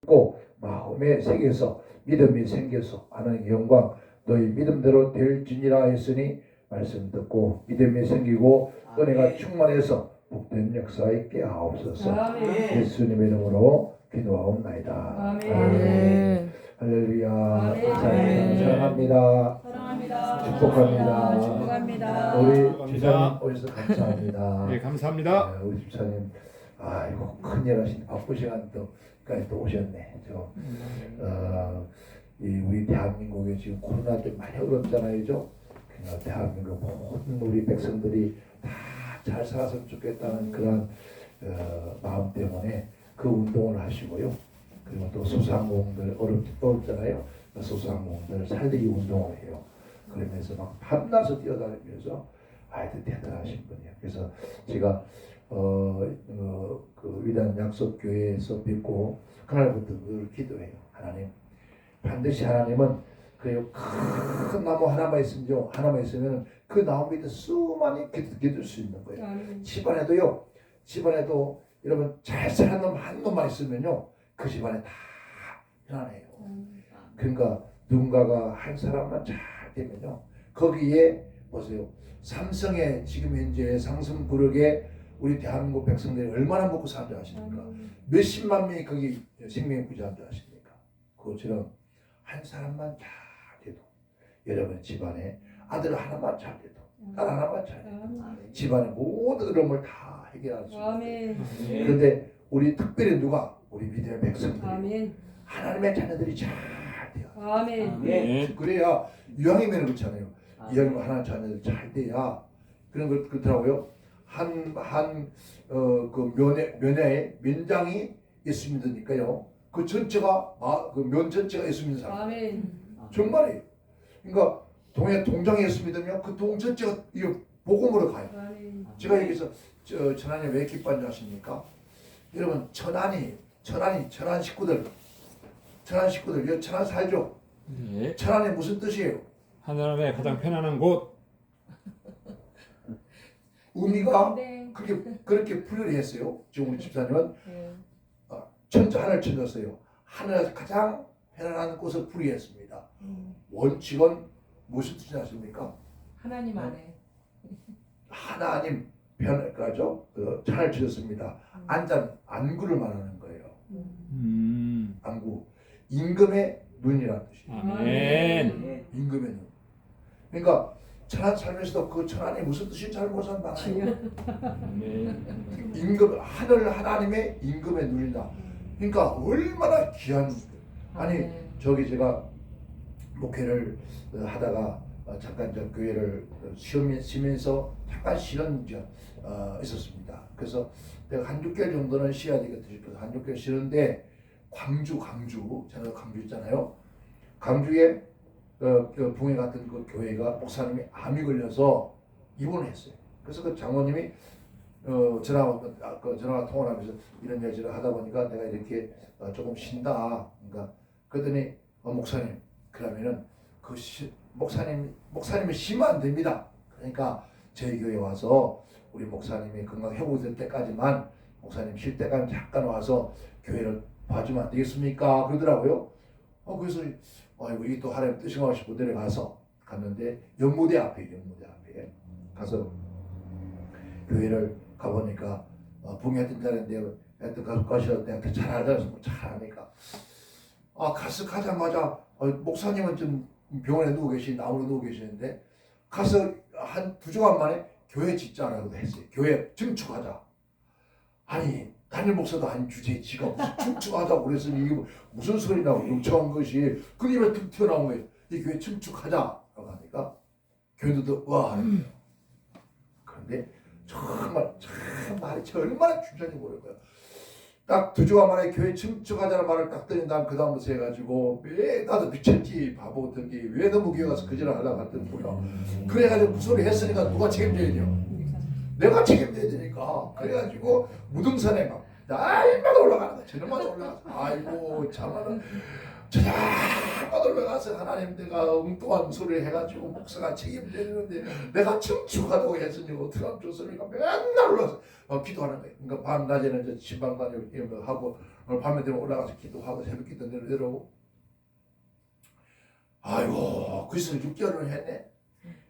고 마음에 새겨서 믿음이 생겨서 하나님의 영광 너희 믿음대로 될지니라 했으니 말씀 듣고 믿음이 생기고 은혜가 충만해서 복된 역사 있게 하옵소서. 예수님의 이름으로 기도하옵나이다. 아멘. 할렐루야. 감사합니다. 사랑합니다. 축복합니다. 우리 집사님 오셔서 감사합니다. 네, 감사합니다. 네, 우리 집사님 아이고 큰일 하신 바쁜 시간까지 또 오셨네. 우리 대한민국에 지금 코로나 좀 많이 어렵잖아요, 그죠? 그러니까 대한민국 모든 우리 백성들이 다 잘 살았으면 좋겠다는 그런 마음 때문에 그 운동을 하시고요. 그리고 또 소상공인들 어렵잖아요. 소상공인들 살리기 운동을 해요. 그러면서 막 밤낮을 뛰어다니면서 하여튼 대단하신 분이에요. 그래서 제가 그 위대한 약속교회에서 뵙고 그날부터 늘 기도해요. 하나님 반드시 하나님은 그래요. 큰 나무 하나만 있으면요. 하나만 있으면 그 나무 밑에 수많이 기둘 수 있는 거예요. 집안에도요. 집안에도 여러분 잘 사는 놈 한 놈만 있으면요. 그 집안에 다 편안해요. 그러니까 누군가가 한 사람만 잘 되면요. 거기에 보세요. 삼성의 지금 현재 상승 부력에 우리 대한민국 백성들이 얼마나 먹고 사는 줄 아십니까? 몇십만 명이 거기 생명을 부지하는 줄 아십니까? 그것처럼 한 사람만 잘 돼도 여러분 집안에 아들 하나만 잘 돼도 딸 하나만 잘 돼도 집안의 모든 어려움을 다 해결할 수 있어요. 그런데 우리 특별히 누가 우리 믿음의 백성들이 하나님의 자녀들이 잘 돼요. 아멘. 그래야 이왕이면 그렇잖아요. 이왕이면 하나님 자녀들 잘 돼야 그런 걸 그렇더라고요. 그 면회에 면장이 예수 믿으니까요. 그 전체가 그 면 전체가 예수 믿는 사람. 아멘. 정말이에요. 그러니까 동해 동장이 예수 믿으면 그 동 전체가 이 복음으로 가요. 아멘. 제가 여기서 천안이 왜 기뻐하는지 아십니까? 여러분 천안 식구들 여기 천안 살죠? 네. 천안이 무슨 뜻이에요? 하나님의 가장 편안한 곳. 의미가 네. 그렇게 풀이를 했어요. 지금 우리 집사님은 네. 하늘 쳐줬어요. 하늘에서 가장 편안한 곳을 풀이했습니다. 원칙은 무슨 뜻이 아십니까? 하나님 안에. 하나님 편까죠. 하늘 쳐줬습니다. 안구를 말하는 거예요. 안구. 임금의 눈이라는 뜻이에요. 아멘. 임금의 눈. 그러니까 천안 살면서도 그 천안이 무슨 뜻인지 잘 모르는 많아요. 아멘. 임금 하나님의 임금의 눈이다. 그러니까 얼마나 귀한. 아니 저기 제가 목회를 하다가 잠깐 저 교회를 쉬면서 잠깐 쉬는 있었습니다. 그래서 내가 한 6개월 정도는 쉬어야 되겠다 싶어서 한 6개월 쉬는데 광주 제가 광주 있잖아요. 광주에 붕해 같은 그 교회가 목사님이 암이 걸려서 입원을 했어요. 그래서 그 장모님이 전화가 통화를 하면서 이런 여지를 하다 보니까 내가 이렇게 조금 쉰다. 그러니까 그랬더니 목사님 그러면은 목사님이 쉬면 안 됩니다. 그러니까 저희 교회 와서 우리 목사님이 건강 회복될 때까지만 목사님 쉴 때까지 잠깐 와서 교회를 봐주면 안 되겠습니까? 그러더라고요. 그래서 아이고 이게 또 하나님 뜻인가 싶고 내려가서 갔는데 연무대 앞에 가서 교회를 가보니까 붕괴했던 자리인데 하여튼 가서 내가 잘 알아서 잘 아니까 가자마자 목사님은 좀 병원에 누워 나무로 누워 계시는데 가서 한 2주간 만에 교회 짓자라고 했어요. 교회 증축하자. 아니 담임 목사도 아닌 주제에 지가 무슨 증축하자고 그랬으니 이게 무슨 소리냐고 용청한 것이 그 입에 툭 튀어나온 거예요. 이 교회 증축하자라고 하니까 교회도 와 하는 거예요. 그런데 정말 참 말이 얼마나 중요한지 모르고요. 딱 2주간 만에 교회 증축하자는 말을 딱 들은 다음 그 다음부터 해가지고 왜 나도 미쳤지 바보 같은 게 왜 너무 교회 가서 그지를 하려고 했더니 뭐야. 그래가지고 그 소리 했으니까 누가 책임져야 돼요? 내가 책임져야 되니까. 그래가지고 무등산에 막 날마다 올라가는 거야. 저녁마다 올라가서 아이고 참말로 저녁마다 올라가서 하나님 내가 엉뚱한 소리를 해가지고 목사가 책임져야 되는데 내가 증축하다고 했으니 어떻게 하면 좋습니까? 맨날 올라가서 기도하는 거예요. 그러니까 밤낮에는 신방 다니고 하고 오늘 밤에 되면 올라가서 기도하고 새벽 기도 내려오고 아이고 그리스도는 6개월을 했네.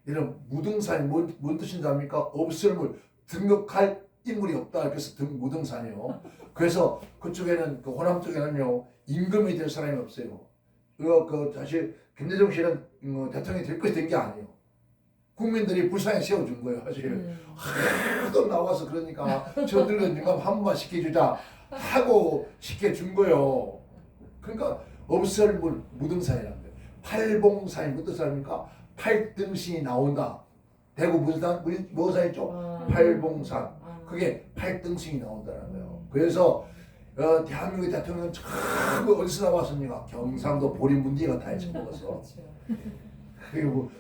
이런 무등산이 뭔 뜻인지 압니까? 없음을 등극할 인물이 없다. 그래서 무등산이요. 그래서 그쪽에는 그 호남 쪽에는요 임금이 될 사람이 없어요. 그 사실 김대중 씨는 대통령이 될 것이 된 게 아니에요. 국민들이 불쌍히 세워준 거예요. 사실 하도 나와서 그러니까 저들은 이만 한 번만 시켜주자 하고 시켜준 거예요. 그러니까 없을 무등산이라는 거예요. 팔봉산이 무슨 산입니까? 팔등신이 나온다. 대구 무슨 산이죠? 팔봉산. 그게 팔등신이 나온다는 거예요. 그래서 대한민국 대통령은 참 어디서 나왔습니까? 경상도 보리문디가 다 해쳐먹어서. 그리고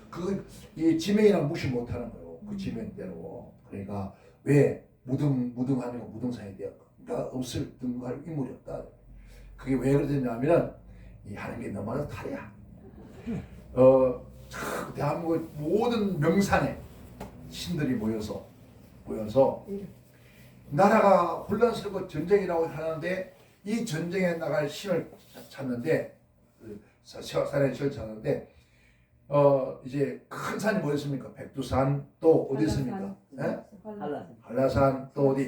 이 지명이랑 무시 못하는 거예요. 그 지명대로. 그러니까 왜 무등하니까 무등산이 되었고, 그러니까 없을 등할 인물이 없다. 그게 왜 그러냐면은 이 하는 게 너무나 탈이야. 대한민국 모든 명산에 신들이 모여서 나라가 혼란스럽고 전쟁이라고 하는데 이 전쟁에 나갈 신을 찾는데 산에 신을 찾는데 이제 큰 산이 뭐였습니까? 백두산 또 어디 있습니까? 한라산 또 어디?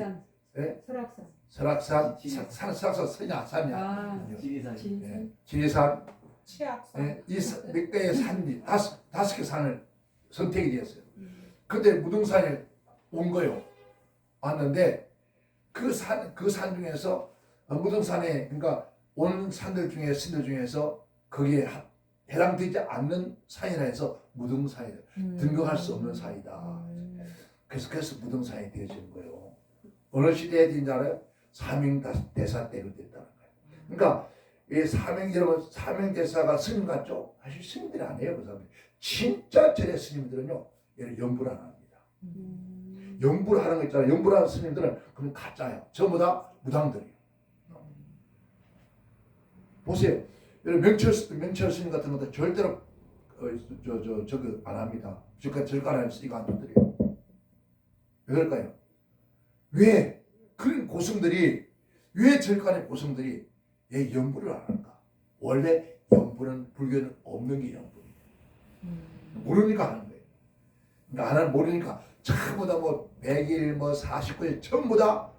예? 설악산. 설악산 산이야. 지리산. 지리산. 치악산. 이 몇 개의 산이 다섯 개 산을 선택이 되었어요. 근데 무등산에 온 거요. 왔는데 그 산 중에서 무등산에 그러니까 온 산들 중에 신들 중에서 거기에 해당되지 않는 산이라 해서 무등산이다. 등극할 수 없는 산이다. 그래서 무등산이 되어진 거예요. 어느 시대에 된지 알아요? 사명대사 때 됐다는 거예요. 그러니까 이 여러분 사명대사가 스님 같죠? 사실 스님들이 아니에요. 그 사람들. 진짜 절의 스님들은요. 얘를 연불 안 합니다. 연불 하는 거 있잖아요. 연불하는 스님들은 그건 가짜예요. 전부 다 무당들이에요. 보세요. 여러분 명철 스님 같은 것도 절대로 저거 안 합니다. 절간에서 이거 안 두드려요. 왜 그럴까요? 왜 그런 고승들이 왜 절간의 고승들이 왜 연불을 안 하는가? 원래 연불은 불교는 없는 게 연불이에요. 모르니까 하는 거예요. 그러니까 모르니까 전부 다 100일 49일 전부 다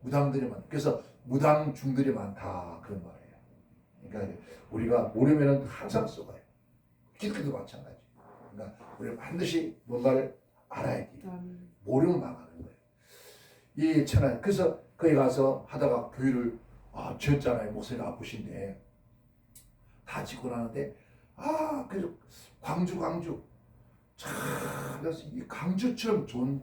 무당들이 많다. 그래서 무당중들이 많다 그런 말이에요. 그러니까 우리가 모르면은 항상 썩어요. 기독교도 마찬가지. 그러니까 우리가 반드시 뭔가를 알아야 돼요. 모르면 망하는 거예요. 이 천안 그래서 거기 가서 하다가 교회를 지었잖아요. 목사님 아프신데 다 짓고 나는데 그래서 광주 참 그래서 이 광주처럼 좋은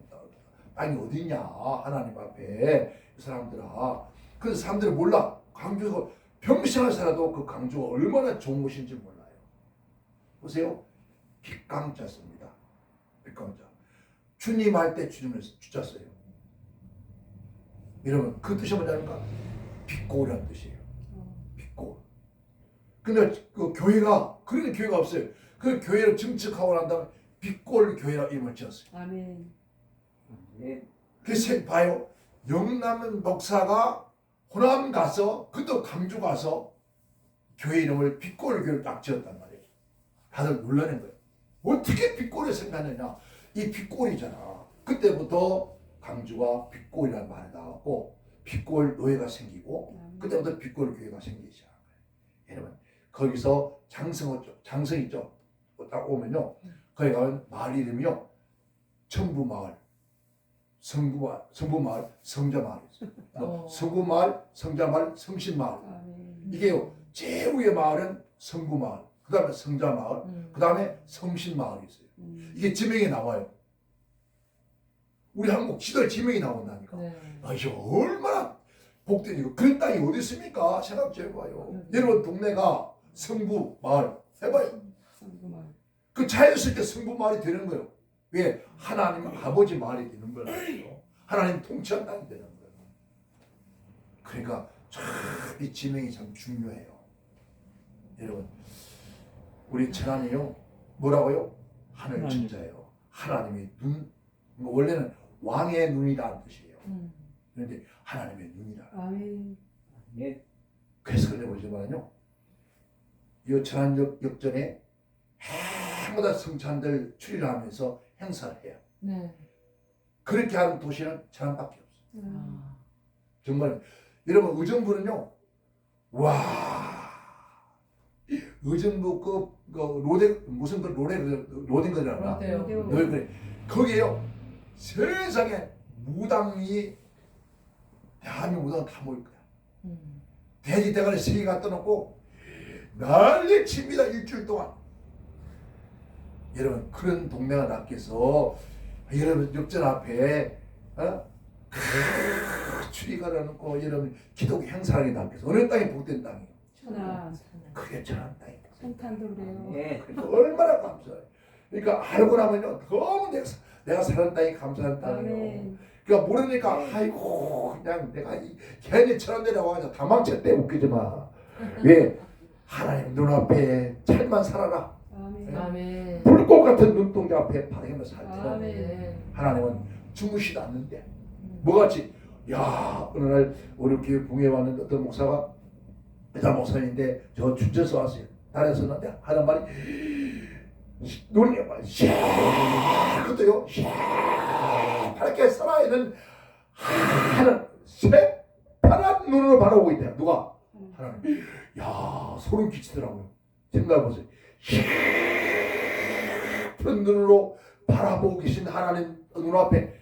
땅이 어디냐 하나님 앞에 이 사람들아. 그래서 사람들이 몰라. 광주가 평생을 살아도 그 광주가 얼마나 좋은 곳인지 몰라요. 보세요. 빗강자입니다. 빗강자. 주님 할 때 주님을 주자 써요. 여러분 그 뜻이 뭐냐니까 빗고라는 뜻이에요. 빗고. 근데 그 교회가 그런 교회가 없어요. 그 교회를 증축하고 난 다음에 빗골 교회라 이름을 지었어요. 아멘. 그래서 봐요. 영남 목사가 호남 가서 그도 강주 가서 교회 이름을 빗골 교회를 딱 지었단 말이에요. 다들 놀라는 거예요. 어떻게 빗골을 생각하느냐. 이 빗골이잖아. 그때부터 강주가 빗골이라는 말이 나왔고 빗골 노예가 생기고 그때부터 빗골 교회가 생기기 시작한 거예요. 여러분 거기서 장성 있죠. 딱 오면요. 거기 가면 마을 이름이요. 청부마을, 성부마을, 성자마을 있어요. 성부마을, 성자마을, 성신마을. 이게요. 제일 위의 마을은 성부마을, 그 다음에 성자마을, 그 다음에 성신마을이 있어요. 이게 지명이 나와요. 우리 한국 지도에 지명이 나온다니까. 이게 얼마나 복된 이거 그런 땅이 어디 있습니까? 생각 좀 해봐요. 여러분 동네가 성부마을 해봐요. 그 자연스럽게 성부마을이 되는 거예요. 왜? 하나님 아버지 마을이 되는 거예요. 하나님 통치한 땅이 되는 거예요. 그러니까 참 이 지명이 참 중요해요. 여러분 우리 천안이요 뭐라고요? 하늘 천자예요. 하나님의 눈. 원래는 왕의 눈이라는 뜻이에요. 그런데 하나님의 눈이라. 그래서 그래 보지만요. 이 천안 역전에 해마다 성찬들 출일하면서 행사를 해요. 네. 그렇게 하는 도시는 천안밖에 없어요. 아. 정말 여러분 의정부는요. 와 의정부 그 로데 무슨 그 로딩거리란가 그래요. 그래 거기에요. 세상에 무당이 대한민국 무당 다 모일 거야. 돼지 대가리 3개 갖다 놓고 난리 칩니다. 일주일 동안. 여러분 그런 동네가 낫겠어. 여러분 역전 앞에 추리가를 놓고 여러분 기독교 행사하는 게 낫겠어. 어느 땅이 복된 땅이에요. 천안. 그게 천안 땅이에요. 성탄도 그래요. 그러니까 얼마나 감사해. 그러니까 알고 나면요 너무 내가 사는 땅이 감사한 땅이에요. 아멘. 그러니까 모르니까 아이고 그냥 내가 괜히 천안 내려와서 다 망쳤대. 웃기지 마. 왜? 하나님 눈앞에 잘만 살아라. 아멘. 아멘. 불꽃 같은 눈동자 앞에 바라기만 살때 아멘. 하나님은 주무시도 않는데 뭐같이 야 어느 날 우리 교회 붕에 왔는데 어떤 목사가 여자 목사인데 저 춘천에서 왔어요. 다른 썼는데 하는 말이 눈이 샤그도요 파랗게 살아있는 하는 새파란 눈으로 바라보고 있대요. 누가? 하나님. 야 소름 끼치더라고요. 생각해보세요. 푸른 눈으로 바라보고 계신 하나님 눈앞에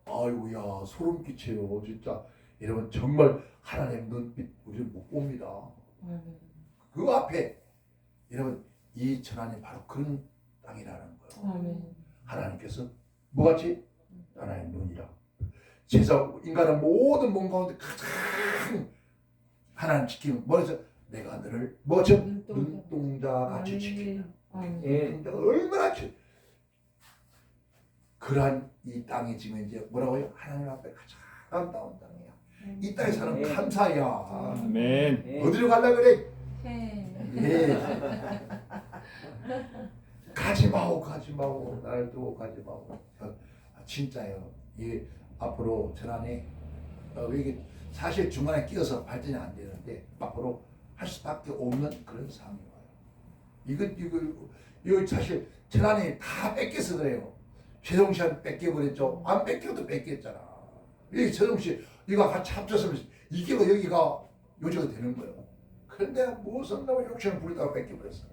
아이고야 소름 끼쳐요. 진짜 여러분 정말 하나님 눈빛 우리 못 봅니다. 그 앞에 여러분 이 천안이 바로 그런 땅이라는 거예요. 아멘. 하나님께서 뭐같이? 하나님 눈이라. 세상 인간의 모든 몸 가운데 가장 하나님 지키는 뭐래서 내가 너를 뭐죠? 눈동자 같이 지킨다. 눈동자가 얼마나 그러한 이 땅이 지금 이제 뭐라고요? 하나님 앞에 가장 아름다운 땅이야. 이 땅에 사는 감사야. 아멘. 어디로 가려 그래? 네. 예. 가지 마오, 가지 마오, 나를 두고 가지 마오. 진짜요. 이 앞으로 전환에 이게 사실 중간에 끼어서 발전이 안 되는데 앞으로 할 수밖에 없는 그런 상황이 와요. 이거 사실 전환이 다 뺏겨서 그래요. 최동 씨한테 뺏겨버렸죠. 안 뺏겨도 뺏겼잖아. 이 최동 씨 이거 같이 합쳐서 이게 여기가 요지가 되는 거예요. 그런데 무슨 놈의 욕심을 부리다가 뺏겨버렸어.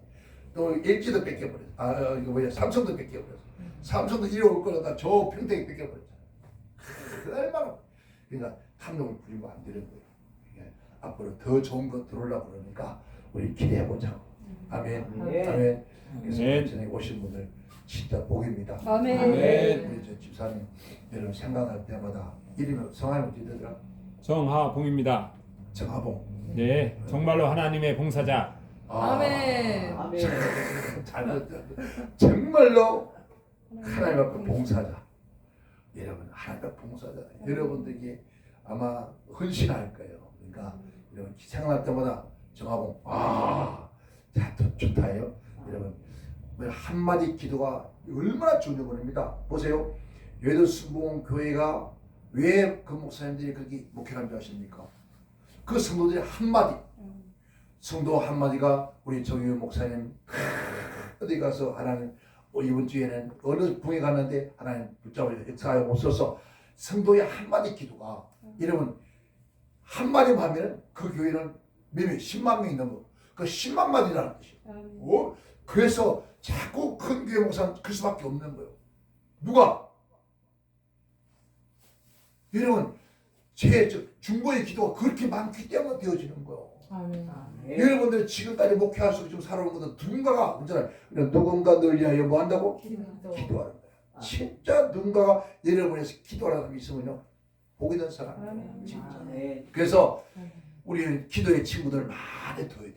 또 LG도 뺏겨버렸어. 이거 뭐야? 삼성도 뺏겨버렸어. 삼성도 이리 올 거다 저 평택이 뺏겨버렸잖아. 얼마나 그러니까 탐욕을 부리면 안 되는 거예요. 이게 앞으로 더 좋은 거 들어오려고 그러니까 우리 기대해 보자. 아멘. 아멘. 그래서 전에 오신 분들 진짜 복입니다. 아멘. 아멘. 우리 저 집사님 여러분 생각할 때마다 이름이 성함이 어떻게 되더라? 정하봉입니다. 정하봉. 네, 정말로 하나님의 봉사자. 아멘. 잘 정말로 하나님 앞에 봉사자. 여러분 하나님 앞에 봉사자. 여러분들에게 아마 헌신할 거예요. 그러니까 여러분 생각날 때마다 정하봉. 자, 좋다요. 여러분 한마디 기도가 얼마나 중요한 겁니다. 보세요. 외도순봉 교회가 왜 그 목사님들이 그렇게 목회한 줄 아십니까? 그 성도들의 한마디, 성도 한마디가 우리 정유 목사님 어디 가서 하나님 이번 주에는 어느 붕에 갔는데 하나님 붙잡아 역사하여 옵소서. 성도의 한마디 기도가 여러분 한마디만 하면 그 교회는 몇 10만 명이 넘어. 그 10만 마디라는 뜻이에요. 그래서 자꾸 큰 교회 목사는 그 수밖에 없는 거예요. 누가? 여러분 제 중보의 기도가 그렇게 많기 때문에 되어지는 거예요. 아멘. 여러분들 지금까지 목회할 수 지금 살아온 것은 누군가가 언제나 누군가 늘 위하여 뭐 한다고? 기도하는 거예요. 진짜 누군가가 여러분에서 기도하는 사람이 있으면요 복이 된 사람이에요. 진짜. 그래서 우리는 기도의 친구들을 많이 둬야 돼요.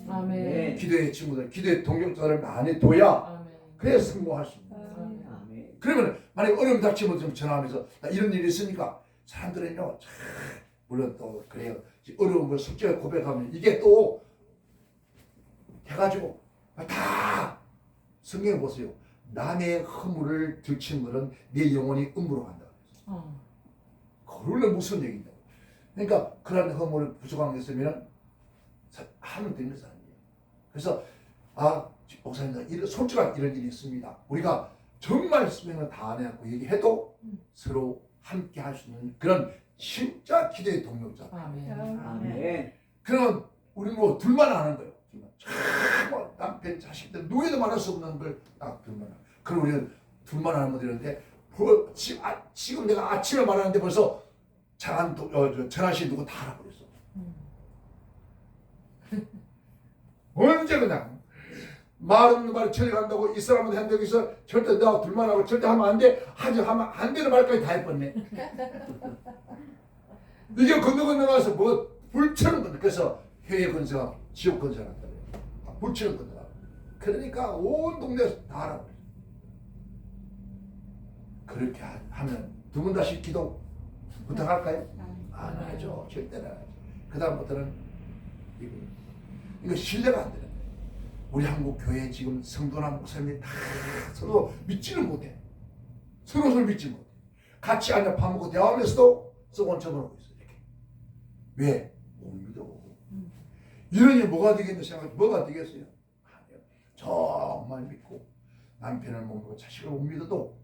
아멘. 기도의 친구들, 기도의 동역자를 많이 둬야 아멘. 그래야 성공할 수 있는 거예요. 그러면 만약에 어려움 닥치면 좀 전화하면서 나 이런 일이 있으니까 사람들은요 물론 또 그래요. 어려운 걸 솔직하게 고백하면 이게 또 해가지고 다 성경에 보세요. 남의 허물을 들치는 것은 내 영혼이 음부로 간다. 그걸로 무슨 얘기냐? 그러니까 그런 허물을 부족한 게 있으면 하면 되는 것은 아니에요. 그래서 목사님 이런 솔직한 이런 일이 있습니다. 우리가 정말 수명을 다해갖고 얘기해도 서로 함께 할 수 있는 그런 진짜 기도의 동력자. 아멘. 아멘. 그러면 우리는 뭐 둘만 아는 거예요. 정말 남편, 자식들 누구에도 말할 수 없는 걸 딱 둘만 아는. 그럼 우리는 둘만 아는 분들인데 지금 내가 아침에 말하는데 벌써 전화 씨 누구 다 알아버렸어. 언제 그냥 말 없는 말을 처리한다고 이 사람한테 한 적이 있어. 절대 나 둘만 하고 절대 하면 안 돼. 하면 안 되는 말까지 다 해버렸네. 이게 건너가서 뭐 불처럼 건너. 그래서 혀의 건설가 지옥 건설한다. 불처럼 건너가. 그러니까 온 동네에서 다 알아버렸어. 그렇게 하면 두 분 다시 기도 부탁할까요? 안 하죠. 절대로 안 하죠. 그 다음부터는 이거 신뢰가 안 되는 거예요. 우리 한국 교회 지금 성도나 목사님이 다 서로 믿지는 못해. 서로 믿지 못해. 같이 앉아 밥 먹고 대화하면서도 썩은 척하고 있어. 이렇게. 왜? 못 믿어. 이러니 뭐가 되겠냐 생각. 뭐가 되겠어요? 아니요. 정말 믿고 남편을 못 믿고 자식을 못 믿어도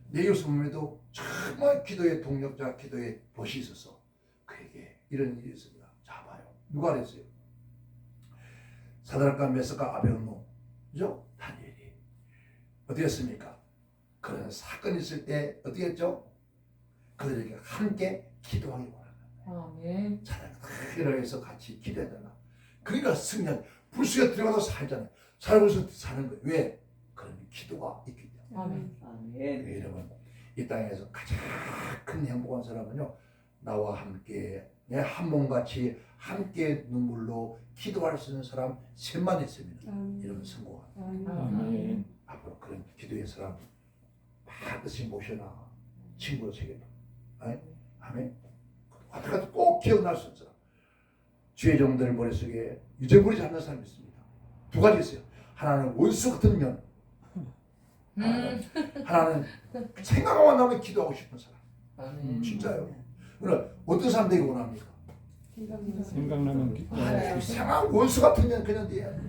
내 이웃을 못 믿어도 정말 기도의 동력자, 기도의 벗이 있어서 그에게 이런 일이 있습니다. 자 봐요. 누가 그랬어요? 사드락과 메삭과 아벳노고, 그죠? 다니엘이 어떻게 했습니까? 그런 사건이 있을 때 어떻게 했죠? 그들에게 함께 기도하기 원한다. 아멘. 차라리 해서 같이 기도해달라. 그러니까 승리한 불속에 들어가서 살잖아요. 살고서 사는 거예요. 왜? 그런 기도가 있기 때문에. 아멘. 아멘. 여러분, 이 땅에서 가장 큰 행복한 사람은요, 나와 함께 한 몸같이 함께 눈물로 기도할 수 있는 사람 셋만 있으면 이러면 성공합니다. 아멘. 앞으로 그런 기도의 사람 반드시 모셔놔. 친구로 새겨놔. 아멘. 어떻게든 꼭 기억날 수 있는 사람. 주의 종들 머릿속에 잊어버리지 않는 사람이 있습니다. 두 가지 있어요. 하나는 원수 같은 년, 하나는 생각만 나면 기도하고 싶은 사람. 아멘. 진짜요. 그러나 어떤 사람 되기 원합니까? 생각나면 기도하고 싶어요. 이상한 원수 같은 년 그냥 돼야 돼.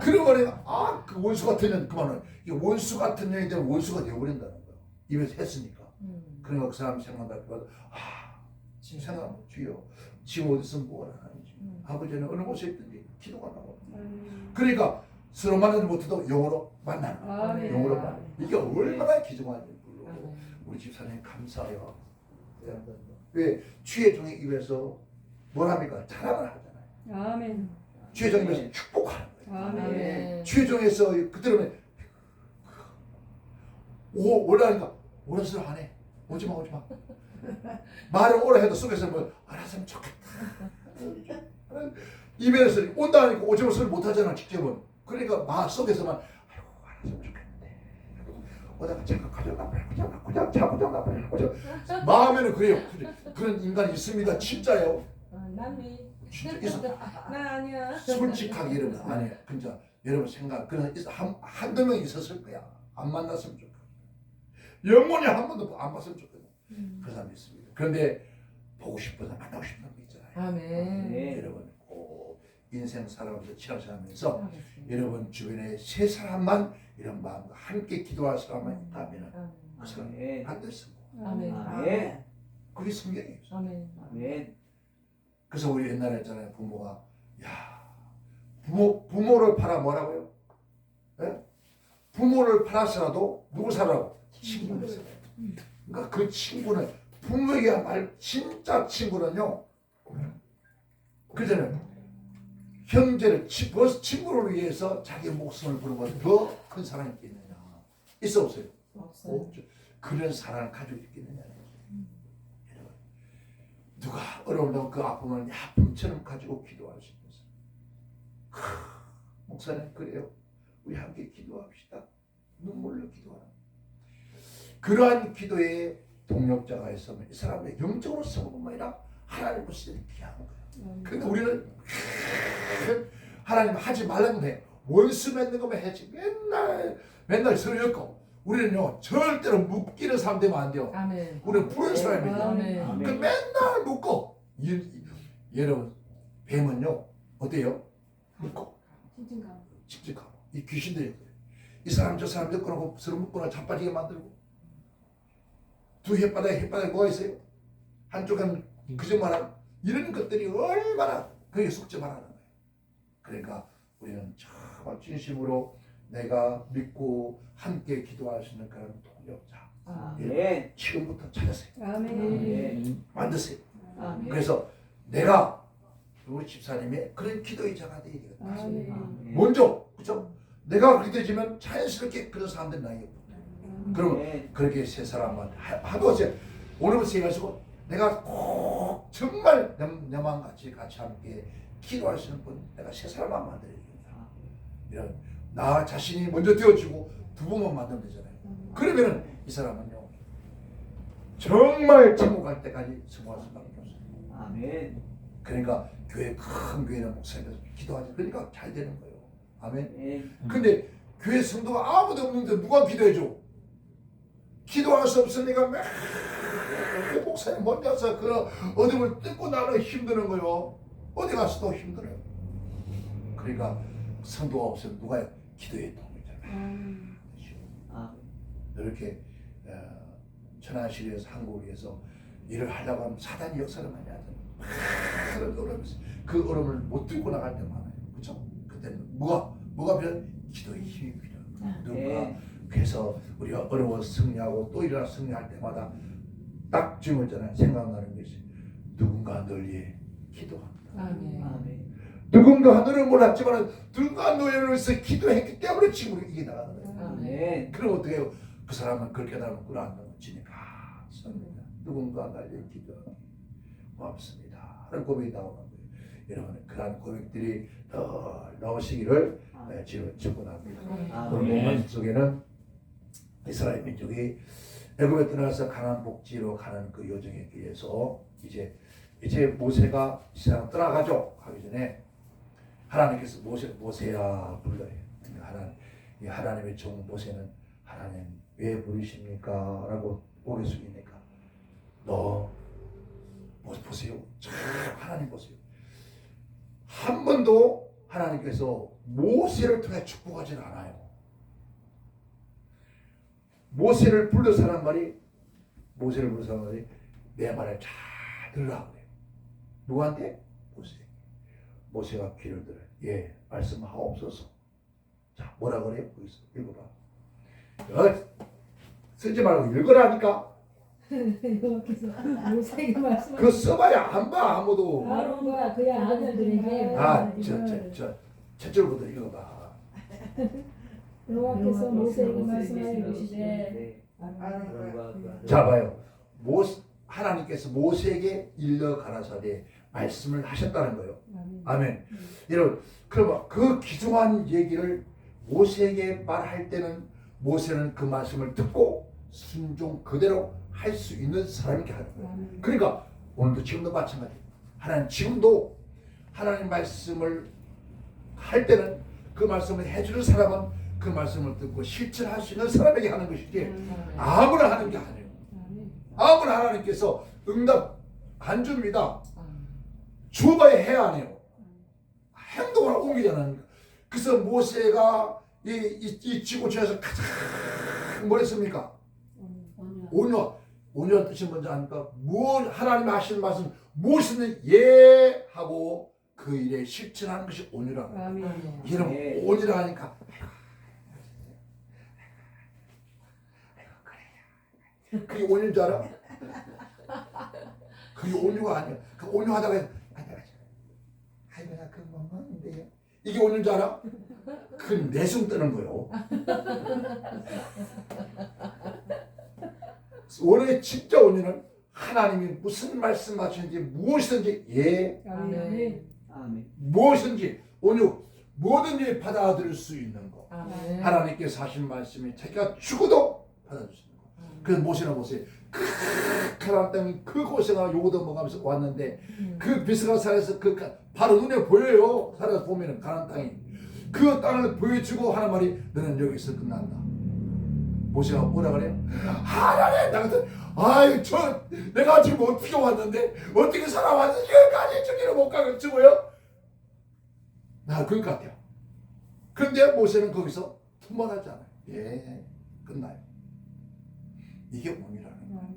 그러고 그 원수 같은 년 그만은 이 원수 같은 년이 되면 원수가 되어버린다는 거예요. 입에서 했으니까. 그러니까 그 사람 생각날 때마다 지금 생각하면 주여 지금 어디서 뭐가 하는지 아버지는 어느 곳에 있든지 기도가 나고. 그러니까 서로 만나지 못해도 영으로 만나는 거예요. 아멘. 영으로 만나는 거예요. 이게 얼마나 기적한지 몰라. 우리 집사님 감사해요. 왜 주의 종의 입에서 뭘 합니까? 자랑을 하잖아요. 아멘. 주의 종의 입에서 축복하는 거예요. 아멘. 주의 종에서 그때는 오라니까 오라서 안 해. 오지마 오지마. 말을 오라 해도 속에서 뭐 알았으면 좋겠다. 입에서 온다 하니까 오지마 소리 못 하잖아 직접은. 그러니까 마음 속에서만 아이고 알았으면 좋겠는데. 오다가 잠깐 가져가 그냥 자꾸장 마음에는 그래요. 그런 인간이 있습니다. 진짜요. 남이. 진짜 있어. 나 아니야. 솔직하게 여러분 아니에요. 진짜 여러분 생각 그런 한두 명 있었을 거야. 안 만났으면 좋겠어. 영원히 한 번도 안 봤으면 좋겠어. 그 사람이 있습니다. 그런데 보고 싶어서 만나고 싶은 사람이 있잖아요. 아멘. 여러분 꼭 인생 살아가면서 신앙생활하면서 여러분 주변에 세 사람만 이런 마음과 함께 기도할 사람만 있다면 그 사람 안 됐어. 아멘. 아멘. 그게 성경이에요. 아멘. 아멘. 그래서 우리 옛날에 했잖아요. 부모가 부모를 팔아 뭐라고요? 예? 부모를 팔아서라도 누구 사라고? 친구를 사라. 그러니까 그 친구는 부모에게 말 진짜 친구는요. 그잖아요. 형제를 친구를 위해서 자기 목숨을 부는 것보다 더 큰 사랑이 있겠느냐? 있어 없어요? 없어요. 없죠. 그런 사랑을 가지고 있겠느냐? 여러분, 누가 어려운다고 그 아픔을 아픔처럼 가지고 기도할 수 있는 사람. 목사님 그래요. 우리 함께 기도합시다. 눈물로 기도하는. 그러한 기도의 동력자가 있으면 이 사람의 영적으로 성공뿐만 아니라 하나님으로서 귀한 거예요. 그러니까 우리는 하나님 하지 말라는 해. 원수 맺는 것만 해지. 맨날 서로 엮고. 우리는요 절대로 묶이는 사람 되면 안 돼요. 아멘. 우리는 푸른 사람이에요. 아멘. 그 맨날 묶고. 여러분 뱀은요 어때요? 믿고 진진감. 직직하고 이 귀신들이 이 사람 저 사람 엮어놓고 서로 묶거나 자빠지게 만들고 두 혓바닥에 뭐가 있어요? 한쪽은 그저만한 이런 것들이 얼마나 그게 속죄만 하는 거예요. 그러니까 우리는 정말 진심으로 내가 믿고 함께 기도할 수 있는 그런 동력자 아멘. 지금부터 찾으세요. 아멘. 만드세요. 아멘. 그래서 내가 우리 집사님의 그런 기도의자가 되어야 되겠다. 아멘. 먼저 그죠? 내가 그렇게 되지면 자연스럽게 그런 사람들 나에게 그럼 아멘. 그렇게 세 사람만 하도 이제 오늘부터 해가지고 내가 꼭 정말 내만 같이 함께 기도할 수 있는 분 내가 세 사람만 만들어야 되겠다. 이런 나 자신이 먼저 되어지고 두 분만 만들면 되잖아요. 그러면은 이 사람은요 정말 천국갈 때까지 성공할 수밖에 없어요. 아멘. 그러니까 큰 교회는 목사님께서 기도하지 그러니까 잘 되는 거예요. 아멘. 아멘. 근데 교회 성도가 아무도 없는데 누가 기도해줘? 기도할 수 없으니까 매 목사님 혼자서 그런 어둠을 뜯고 나는 힘드는 거요. 어디 가서도 힘들어요. 그러니까 성도가 없으면 누가 기도의 도움이 되잖아요. 이렇게 천안시리에서 한국에서 일을 하려고 하면 사단이 역사를 많이 하잖아요. 그런 어려움이 있어요. 그 어려움을 못 뚫고 나갈 때 많아요. 그렇죠? 그때는 뭐가 필요해? 기도의 힘이 필요해요. 누가 그래서 우리가 어려워서 승리하고 또 일어나 승리할 때마다 딱 지금 있잖아요. 생각나는 것이 누군가 널 위해 기도합니다. 아멘. 누군가 하늘을 몰랐지만 누군가 너를 위해서 기도했기 때문에 지금 우리 이게 나가는 거예요. 아멘. 그럼 어떻게 해요? 그 사람은 그렇게 나면 꿀안 지니까 씁니다. 누군가 날 위해 기도하기 고맙습니다. 하는 고백이 나오는 거예요. 여러분 그러한 고백들이 더 나오시기를 지금 축원합니다. 우리 아멘. 속에는 이스라엘 민족이 애굽에 떠나서 가나안 복지로 가는 그 여정에 비해서 이제 모세가 이 세상 떠나가죠. 가기 전에 하나님께서 모세야 불러요. 이 하나님의 종 모세는 하나님 왜 부르십니까? 라고 고개 숙이니까 너 보세요. 참 하나님 보세요. 한 번도 하나님께서 모세를 통해 축복하지는 않아요. 모세를 불러서 하는 말이 내 말을 잘 들으라 그래요. 누구한테? 모세가 귀를 들어요. 예, 말씀하옵소서. 자, 뭐라 그래요? 거기서 읽어봐. 쓰지 말고 읽으라니까. 모세에게 말씀. 그거 써봐야 안 봐 아무도. 아론과 그의 아들들에게 첫 줄부터 읽어봐. 여호와께서 모세에게 말씀하여 이르시되 자 봐요. 하나님께서 모세에게 일러 가라사대 말씀을 하셨다는 거예요. 아멘. 여러분, 그러면 그 귀중한 얘기를 모세에게 말할 때는 모세는 그 말씀을 듣고 순종 그대로 할 수 있는 사람이게 하는 거예요. 그러니까 오늘도 지금도 마찬가지예요. 하나님 지금도 하나님 말씀을 할 때는 그 말씀을 해주는 사람은 그 말씀을 듣고 실천할 수 있는 사람에게 하는 것이지 아무나 하는 게 아니에요. 아무나 하나님께서 응답 안 줍니다. 주어야 해야 하네요. 행동을 옮기잖아요. 그래서 모세가 이 지구촌에서 가장 뭘 했습니까? 온유한 뜻이 뭔지 아니까 하나님이 하시는 말씀 무엇이든 예 하고 그 일에 실천하는 것이 온유라는 거예요. 이런 온유라 하니까 그게 온유인 줄 알아? 그게 온유가 아니야. 그 온유하다가 아이고 나 그거 못 먹는데요. 이게 온유인 줄 알아? 그 내숭 뜨는 거예요. 원래 진짜 온유는 하나님이 무슨 말씀하시는지 무엇이든지 예 무엇이든지 온유 뭐든지 받아들일 수 있는 거. 하나님께서 하신 말씀이 자기가 죽어도 받아줄 수 있는 거. 그래서 모세나 보세요. 가나안 땅 그 고생하고 요거도 먹으면서 왔는데 그 미스가 산에서 그 바로 눈에 보여요. 살아서 보면은 가나안 땅이 그 땅을 보여주고 하는 말이 너는 여기서 끝난다. 모세가 뭐라 그래요? 하나님 나한테 아유 내가 지금 어떻게 왔는데 어떻게 살아왔는지 여기까지 저기를 못 가겠지고요. 나 그럴 것 같아요. 그런데 모세는 거기서 투말하지 않아요. 예, 끝나요. 이게 운이라는 거예요.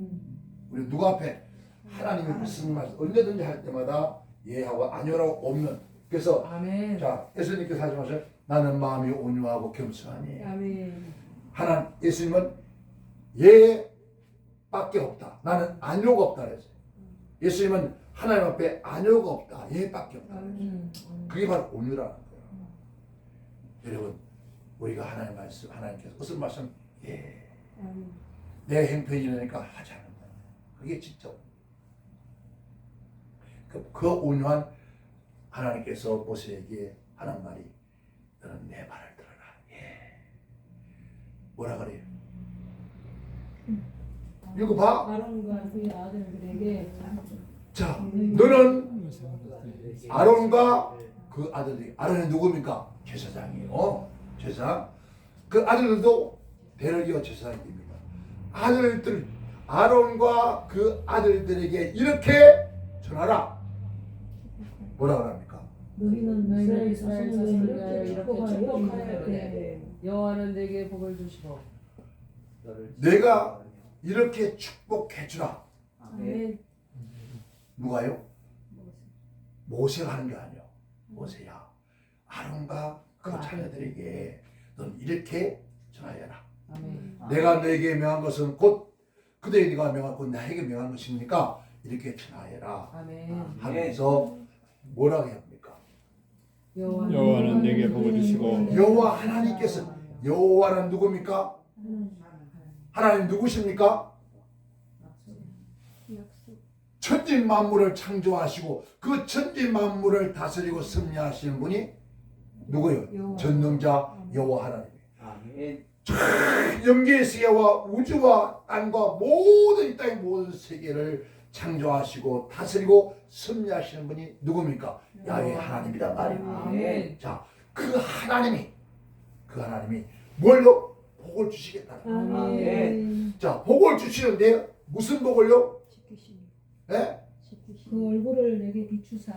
우리 누구 앞에 하나님이 무슨 말씀 언제든지 할 때마다 예하고 아니오라고 없는. 그래서 아멘. 자 예수님께서 하지 마세요. 나는 마음이 온유하고 겸손하니. 아멘. 하나님 예수님은 예밖에 없다. 나는 아니오가 없다 그랬어요. 예수님은 하나님 앞에 아니오가 없다. 예밖에 없다. 그게 바로 온유라는 거예요. 여러분 우리가 하나님 말씀 하나님께서 무슨 말씀 예. 내 행편이 이러니까 하지 않는다. 그게 진짜 그 온유한 하나님께서 모세에게 하는 말이 너는 내 말을 들어라. 예. 뭐라 그래요? 이거 봐. 아론과 그의 아들들에게 자, 너는 아론과 그 아들들이 아론이 누굽니까? 제사장이에요. 제사장. 그 아들들도 대를 이어 제사장이 됩니다. 아들들 아론과 그 아들들에게 이렇게 전하라. 뭐라 그럽니까? 너희는 이스라엘 이스라엘 자손을 자손을 이렇게 이렇게 축복하여 축복하여 이르되 여호와는 내게 복을 주시고 내가 이렇게 축복해 주라. 아멘. 누가요? 모세가 하는 게 아니에요. 모세야. 아론과 그 자녀들에게 넌 이렇게 전하여라. 아멘. 내가 너에게 명한 것은 곧 그대에게 네가 명한 곧 나에게 명한 것입니까? 이렇게 전하여라. 아멘. 하면서 뭐라고 합니까? 여호와는 내게 복을 주시고 여호와 하나님께서 여호와는 누굽니까? 하나님 누구십니까? 천지 만물을 창조하시고 그 천지 만물을 다스리고 섭리하시는 분이 누구예요? 전능자 여호와 하나님. 아멘. 영계의 세계와 우주와 땅과 모든 이 땅의 모든 세계를 창조하시고 다스리고 섭리하시는 분이 누굽니까? 야훼 하나님이란 말이에요. 아멘. 자, 그 하나님이 뭘요? 복을 주시겠다는 거예요. 아멘. 자, 복을 주시는데 무슨 복을요? 예? 그 얼굴을 내게 비추사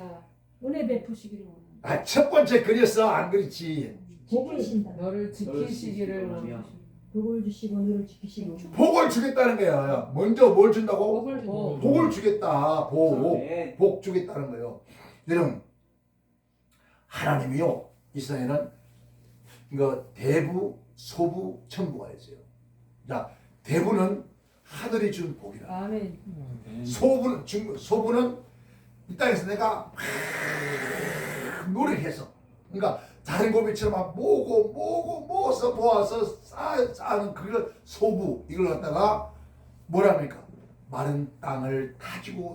은혜 베푸시기를 원한다. 아, 첫 번째 그렸어. 안 그렇지. 복을 신다. 너를 지키시기를 원하며. 복을 주시고 너를 지키시고 복을 주겠다는 거야. 먼저 뭘 준다고? 복을 주고 복을 주겠다. 복. 아멘. 복 주겠다는 거예요. 여러분, 하나님이요. 이스라엘은 이거 대부, 소부, 천부가 있어요. 자, 대부는 하늘이 준 복이라. 아멘. 소부는 이 땅에서 내가 노력해서, 그러니까 다른 고비처럼 막 모아서 쌓는 그걸 소부, 이걸 갖다가 뭐랍니까? 마른 땅을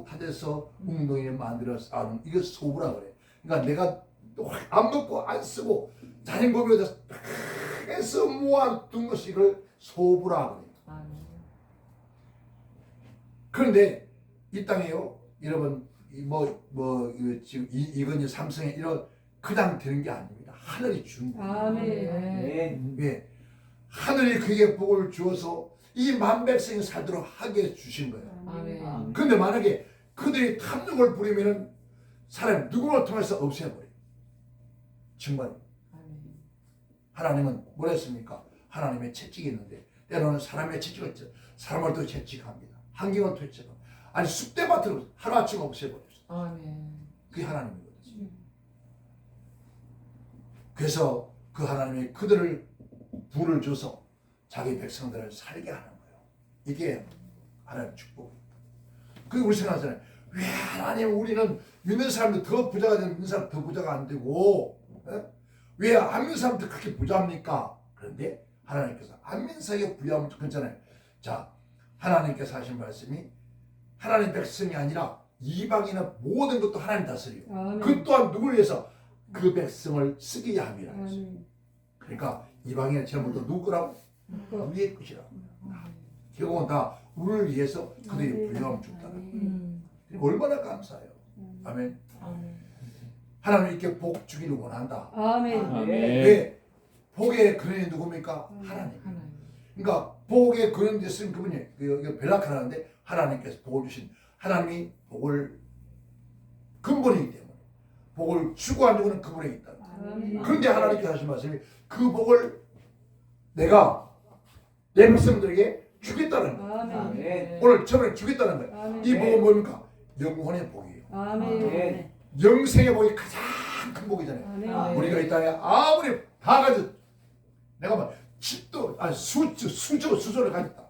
다져서 웅덩이를 만들어 쌓는 이거 소부라 그래. 그러니까 내가 안 먹고 안 쓰고 다른 고비에다 해서 모아둔 것이 이걸 소부라 그래. 아멘. 그런데 이 땅에요, 여러분, 지금 이건희 삼성에 이런 그냥 되는 게 아닙니다. 하늘이 준 거예요. 아멘. 아멘. 왜? 하늘이 그에게 복을 주어서 이 만백성이 살도록 하게 주신 거예요. 아멘. 그런데 만약에 그들이 탐욕을 부리면은 사람 누구를 통해서 없애버려요. 정말 아멘. 하나님은 뭐랬습니까? 하나님의 채찍이 있는데 때로는 사람의 채찍을 사람을 또 채찍합니다. 환경을 또 채찍합니다. 아니 쑥대밭을 하루아침에 없애버렸어요. 아멘. 그게 하나님이거든요. 그래서 그 하나님이 그들을 불을 줘서 자기 백성들을 살게 하는 거예요. 이게 하나님의 축복입니다. 그게 우리 생각하잖아요. 왜 하나님 우리는 믿는 사람들 더 부자가 되는 믿는 사람 더 부자가 안 되고 왜 안 믿는 사람들 그렇게 부자합니까? 그런데 하나님께서 안 믿는 사람에게 부자하면 괜찮아요. 자, 하나님께서 하신 말씀이 하나님 백성이 아니라 이방인의 모든 것도 하나님 다스리고 아멘. 그 또한 누구를 위해서 그 백성을 쓰게 함이라 했어요. 아멘. 그러니까 이방인의 전부터 누구라고? 그 우리의 것이라고. 결국은 다 우리를 위해서 그들이 부유함을 줬다. 얼마나 감사해요. 아멘. 아멘. 하나님 이렇게 복 주기를 원한다. 아멘. 아멘. 왜? 복의 근원이 누굽니까? 하나님. 하나님. 그러니까 복의 근원이 쓴 그분이 이거 벨라카라는데 하나님께서 복을 주신 하나님이 복을 근본이기 때문에 복을 추구하는 누구는 그분에 있다. 아멘. 그런데 하나님께서 하신 말씀이 그 복을 내가 내 백성들에게 주겠다는 거예요. 아멘. 아멘. 오늘 저는 주겠다는 거예요. 아멘. 이 복은 뭡니까? 영혼의 복이에요. 아멘. 영생의 복이 가장 큰 복이잖아요. 아멘. 우리가 이 땅에 아무리 다 가졌, 내가 뭐 집도 아니 수조를 가졌다.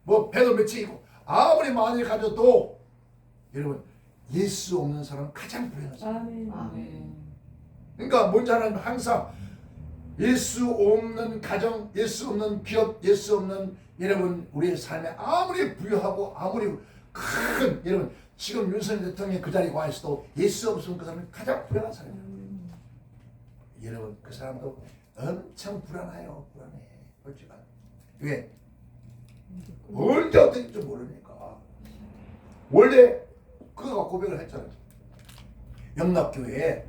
뭐 배도 몇채 있고 아무리 많이 가져도 여러분 예수 없는 사람은 가장 불행하죠. 아멘. 아멘. 그러니까 뭔지 하나님 항상 예수 없는 가정, 예수 없는 기업, 예수 없는 여러분 우리의 삶에 아무리 부유하고 아무리 큰 여러분 지금 윤석열 대통령이 그 자리에 와 있어도 예수 없으면 그 사람이 가장 불행한 사람이에요. 여러분 그 사람도 엄청 불안해요. 불안해. 그렇지만 왜? 언제 어떻게 될지 모르니까. 원래 그가 고백을 했잖아요. 영락교회에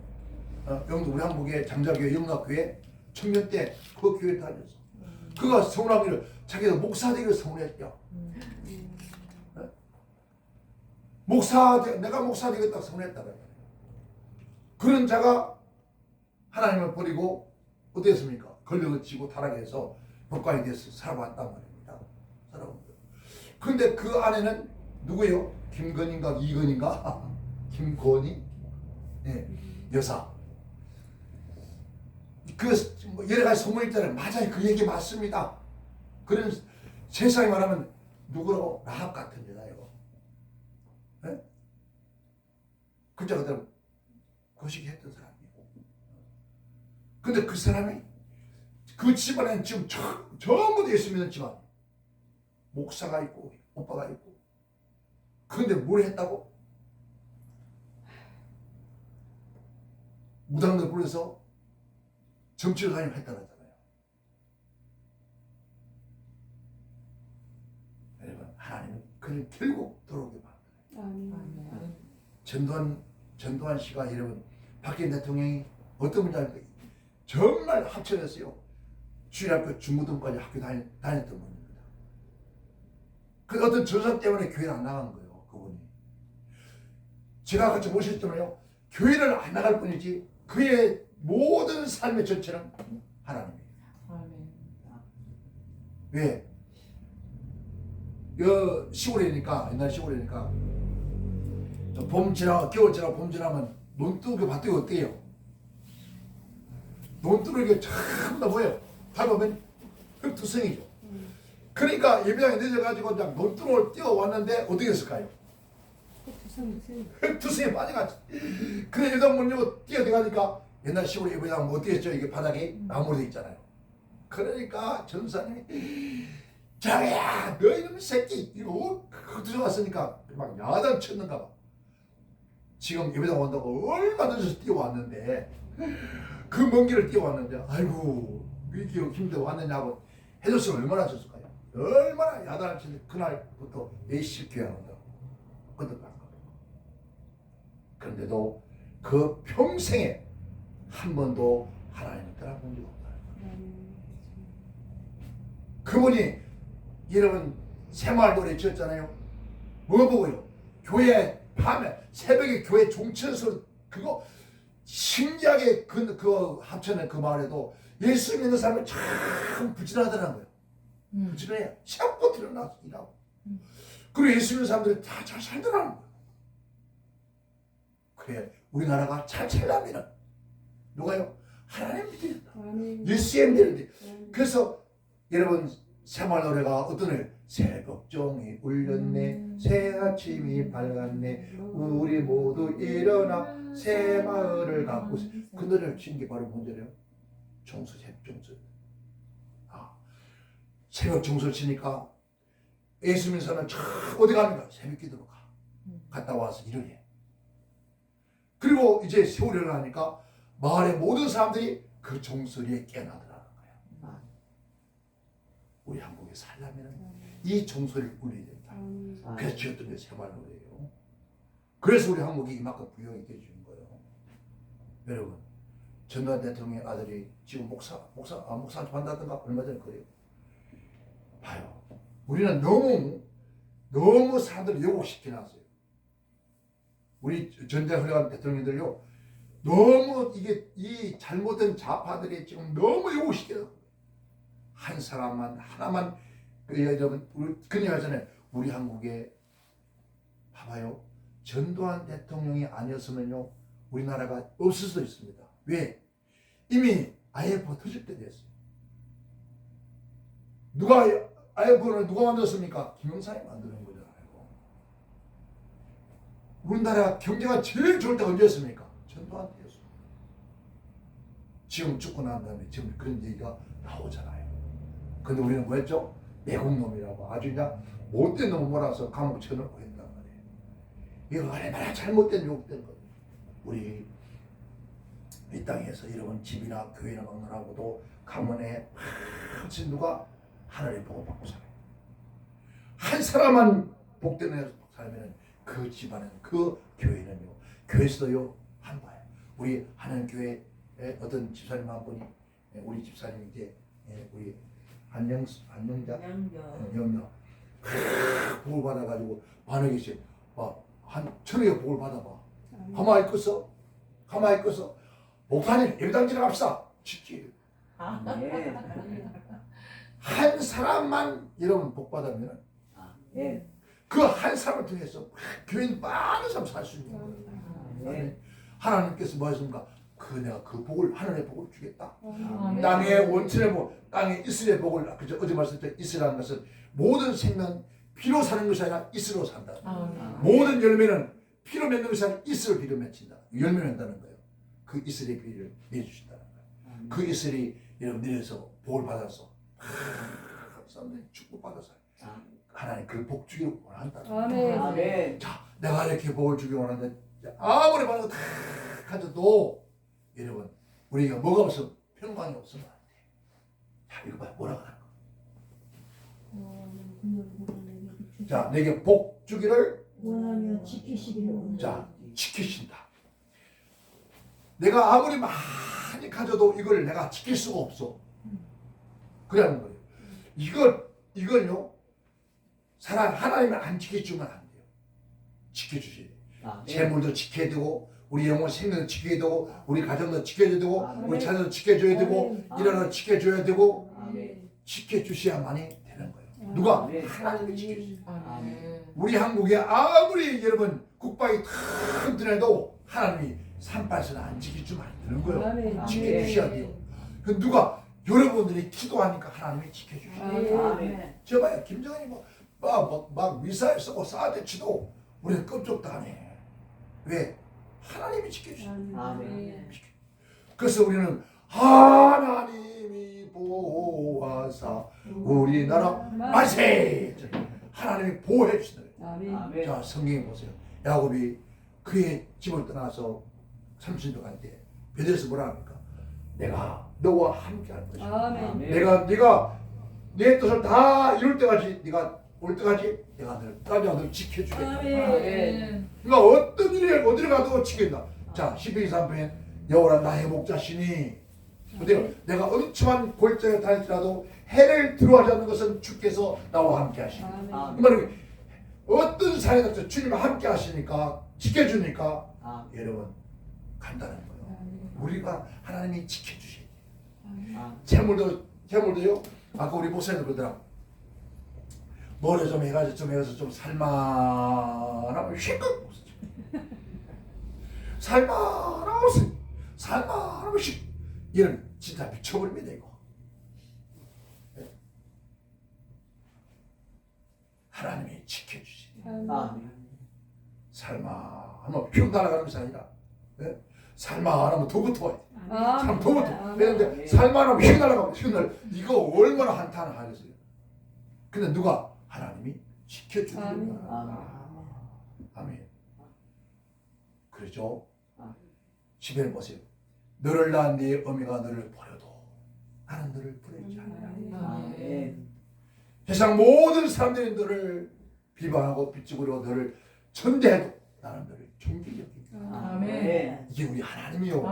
영도 우리 한국의 장자교회 영락교회 청년 때 그 교회 다녔어. 그가 서운하기를 자기가 목사 되기를 서운했죠. 내가 목사 되겠다 서운했다. 그런 자가 하나님을 버리고 어디 했습니까? 권력을 쥐고 타락해서 법관이 돼서 살아왔단 말입니다. 살아온 거예요. 그런데 그 안에는 누구예요? 김건희인가 이건희인가? 김건희? 네, 여사. 그 여러 가지 소문이 있잖아요. 맞아요. 그 얘기 맞습니다. 그런 세상에 말하면 누구라고? 라합 같은 여자예요. 네? 그자 그대로 거시기했던 사람이고. 근데 그 사람이 그 집안에는 지금 전부 다 예수 믿는 집안. 목사가 있고 오빠가 있고. 그런데 뭘 했다고? 무당들 불러서 정치를 다니고 했다고 했잖아요. 여러분 하나님은 그를 결국 들어오게 만들어요. 아멘. 전두환 씨가 여러분 박근혜 대통령이 어떤 문제 할까 정말 합쳐졌어요. 주일학교 중고등까지 학교 다녔던 분입니다. 그 어떤 전선 때문에 교회를 안 나간 거예요. 그분이. 제가 같이 모셨잖아요. 교회를 안 나갈 뿐이지 그의 모든 삶의 전체는 하나님이에요. 아멘. 왜? 시골이니까 옛날 시골이니까 봄 지나 겨울 지나 봄 지나면 논두개 밭이 어때요? 논두르게 전부 다 뭐예요? 밟으면 흙투성이죠. 그러니까 예배당에 늦어가지고 그냥 논두를 뛰어왔는데 어떻게 했을까요? 흙투성이에 빠져가지. 그래 예배당 문 열고 뛰어들어가니까 옛날 시골 예배당 뭐 어떻게 했죠? 이게 바닥에 나무로 돼 있잖아요. 그러니까 전사님이 자야 너 이놈 새끼 이거 들어갔으니까 막 야단 쳤는가 봐. 지금 예배당 온다고 얼마 늦어서 뛰어왔는데 그 먼 길을 뛰어왔는데 아이고 위기 힘들어 왔느냐고 해줬으면 얼마나 줬을까요? 얼마나 야단을 치는데 그날부터 예시 교회 안 온다고 얻어간 거예요. 그런데도 그 평생에 한 번도 하나님을 떠나본 적이 없다. 그분이 여러분 새마을 노래 지었잖아요. 뭐 보고요? 교회 밤에 새벽에 교회 종천소 그거 신기하게 그 합천의 그 마을에도 예수 믿는 사람이 참 부지런하더라는 거예요. 부지런해요. 샤고 일어나서 일하고. 그리고 예수 믿는 사람들이 다 잘 살더라는 거예요. 그래 우리나라가 잘 살려면 누가요? 하나님 믿어야 된다. 예수의 믿어야 돼. 그래서 여러분 새마을 노래가 어떤 애? 새벽종이 울렸네 새 아침이 밝았네 우리 모두 일어나 새 마을을 갖고 그 노래를 친 게 바로 뭔지래요? 종수 새벽 종수. 새벽 종수를 치니까 예수 믿는 사람은 어디 갑니까? 새벽 기도로 갔다 와서 일을 해. 그리고 이제 세월이 흘러가니까 마을의 모든 사람들이 그 종소리에 깨어나더라는 거야. 우리 한국에 살려면 이 종소리를 울려야 된다. 그래서 지었던 게 새마을 노래예요. 그래서 우리 한국이 이만큼 부유하게 해주는 거예요. 여러분 전두환 대통령의 아들이 지금 목사한테 한다든가 얼마 전에 그래요. 봐요. 우리는 너무 사람들을 요곡시켜놨어요. 우리 전대 훌륭한 대통령들요 너무 이게 이 잘못된 좌파들이 지금 너무 요구시켜요. 한 사람만 하나만 여러분 우리 그냥 하잖아요. 우리 한국에 봐봐요. 전두환 대통령이 아니었으면요 우리나라가 없을 수도 있습니다. 왜? 이미 IMF가 터질 때 됐어요. 누가 IMF를 누가 만들었습니까? 김영삼이 만드는 거잖아요. 우리나라 경제가 제일 좋을 때가 언제였습니까? 전두환 때였어요. 지금 죽고 난 다음에 지금 그런 얘기가 나오잖아요. 근데 우리는 뭐 했죠? 매국놈이라고 아주 그냥 못된 놈 몰아서 감옥 쳐넣고 했단 말이에요. 이거 얼마나 잘못된 욕된 거예요. 우리 이 땅에서 여러분 집이나 교회나 막느라고도 가문에 혹시 누가 하나님 보고 받고 살아요. 한 사람만 복되는 살면 그 집안은 그 교회는요 교회에서도요 한 거예요. 우리 하나님 교회에 어떤 집사님 한 분이 우리 집사님 이제 우리 안녕자 영녀 복을 받아가지고 반응이지 한 1,000여 복을 받아봐. 가만히 있겠어? 가만히 있겠어? 목사님 예배당지나 갑시다. 쉽지. 한 사람만 여러분 복 받으면 그 한 사람을 통해서 교인 많은 사람 살 수 있는 거예요. 하나님께서 뭐 하십니까? 내가 그 복을 하늘의 복을 주겠다. 땅의 원천의 복, 땅의 이슬의 복을 그저 어제 말씀드렸죠. 이슬이라는 것은 모든 생명 피로 사는 것이 아니라 이슬로 산다. 모든 열매는 피로 맺는 것이 아니라 이슬을 피로 맺힌다. 열매 맺는다는 거예요. 그 이슬의 피를 내주신다는 거예요. 그 이슬이 여러분 내려서 복을 받아서 사람들이 축복받아서 하나님 그 복 주기를 원한다. 아멘. 자, 내가 이렇게 복을 주기 원하는데 아무리 받아도 다 가져도 여러분 우리가 뭐가 없어 평강이 없으면 안 돼. 자, 이거 봐 뭐라고 하는 거. 자, 내게 복 주기를 원하며 지키시기를 원하며. 자 지키신다. 내가 아무리 많이 가져도 이걸 내가 지킬 수가 없어. 그러는 거예요. 이걸요 사람 하나님을 안 지켜주면 안 돼요. 지켜주셔야 돼요. 재물도 지켜야 되고 우리 영혼 생명도 지켜야 되고 우리 가정도 지켜야 되고 우리 자녀도 지켜줘야 되고 일하는 지켜줘야 되고 지켜주셔야만이 되는 거예요. 누가? 하나님이 지켜주셔야 돼요. 우리 한국에 아무리 여러분 국방이 튼튼해도 하나님이 산발에서는 안 지켜주면 안 되는 거예요. 지켜주셔야 돼요. 그 누가? 여러분들이 기도하니까 하나님이 지켜주셔야 돼요. 저 봐요. 김정은이 막 미사일 쏘고 사드 치도 우리는 끔찍도 안 해. 왜? 하나님이 지켜주셔야 돼요. 그래서 우리는 하나님이 보호하사 우리나라 만세! 하나님이 보호해 주시더래요. 자, 성경에 보세요. 야곱이 그의 집을 떠나서 삼촌도 갈 때 베델에서 뭐라 합니까? 내가 너와 함께 할 것이다. 네가 내 뜻을 다 이룰 때까지 네가 올 때까지 내가 너를 따져 너를 지켜주겠다. 그러니까 어떤 일이 어디를 가도 지킨다. 자, 12기 3편에 여호와는 나의 목자시니 내가 엄청한 골짜기에 다닐지라도 해를 들어하지 않는 것은 주께서 나와 함께 하시니 그 말은 어떤 상황에서 주님과 함께 하시니까 지켜주니까 여러분 간다는 거예요. 우리가 하나님이 지켜주셔야 돼요. 재물도요. 아까 우리 목사님 그러더라. 뭐래 좀 해가지고 좀 살만하면 휘끗 살만하면 휘 이런 진짜 미쳐버립니다 이거. 하나님이 지켜주시니 살만하면 휘 날아가는 것이 아니라 살만하면 더 붙어야 돼. 참 더 붙어. 그런데 살만하면 휘 날아가면 휘 날아. 이거 얼마나 한탄을 하겠어요. 근데 누가? 하나님이 지켜주는 거야. 아멘. 그렇죠? 집에 보세요. 너를 낳은 네 어미가 너를 버려도 나는 너를 버리지 않아. 세상 모든 사람들이 너를 비방하고 비찍으려 너를 천대해도 나는 너를 존귀히 여깁니다. 이게 우리 하나님이요.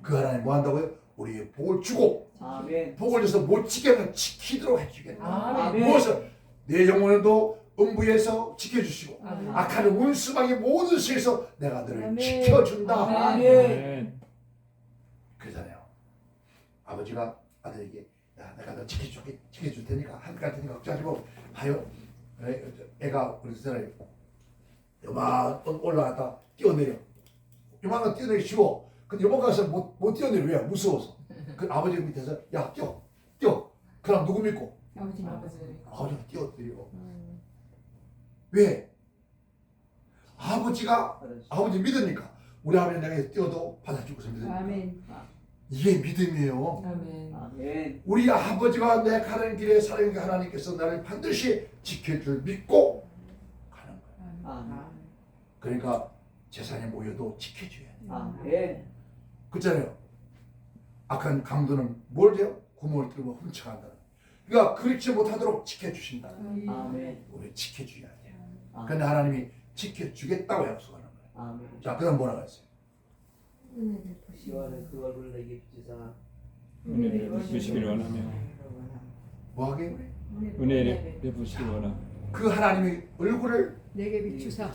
그 하나님 뭐 한다고요? 우리의 복을 주고 복을 줘서 못 지게 하면 지키도록 해주겠다. 무엇을? 내 영혼에도 음부에서 지켜주시고 아멘. 악한 운수방의 모든 수에서 내가 너를 아멘. 지켜준다. 아멘. 그러잖아요. 아버지가 아들에게 야 내가 너 지켜줄 테니까 한갈 테니까 걱정하지 말고 하여 애가 우리 전에 요만 올라갔다 뛰어내려 요만한 뛰어내기 쉬워. 근데 요만 가서 못 뛰어내려. 왜? 무서워서. 그 아버지 밑에서 야 뛰어 그럼 누구 믿고? 아버지. 아버지가 뛰어내리고. 왜? 아버지가 아버지 믿으니까 우리 아버지 내가 뛰어도 받아주고서 믿으니까. 아멘. 이게 믿음이에요. 아멘. 아멘. 우리 아버지가 내 가는 길에 사랑의 하나님께서 나를 반드시 지켜줄 믿고 가는 거예요. 아멘. 그러니까 재산이 모여도 지켜줘야 돼. 아멘. 그렇잖아요. 악한 강도는 뭘 돼요? 구멍을 뚫고 훔쳐간다. 그러니까 그렇지 못하도록 지켜주신다. 아멘. 우리 지켜줘야 돼요. 아멘. 근데 하나님이 지켜주겠다고 약속하는 거예요. 아멘. 자, 그다음 뭐라고 했어요? 은혜 베푸시고 시원한 그 얼굴 내게 비추사. 은혜를 베푸시길 원하며 뭐 하게? 은혜를 베푸시길 원하며 그 하나님의 얼굴을 내게 비추사.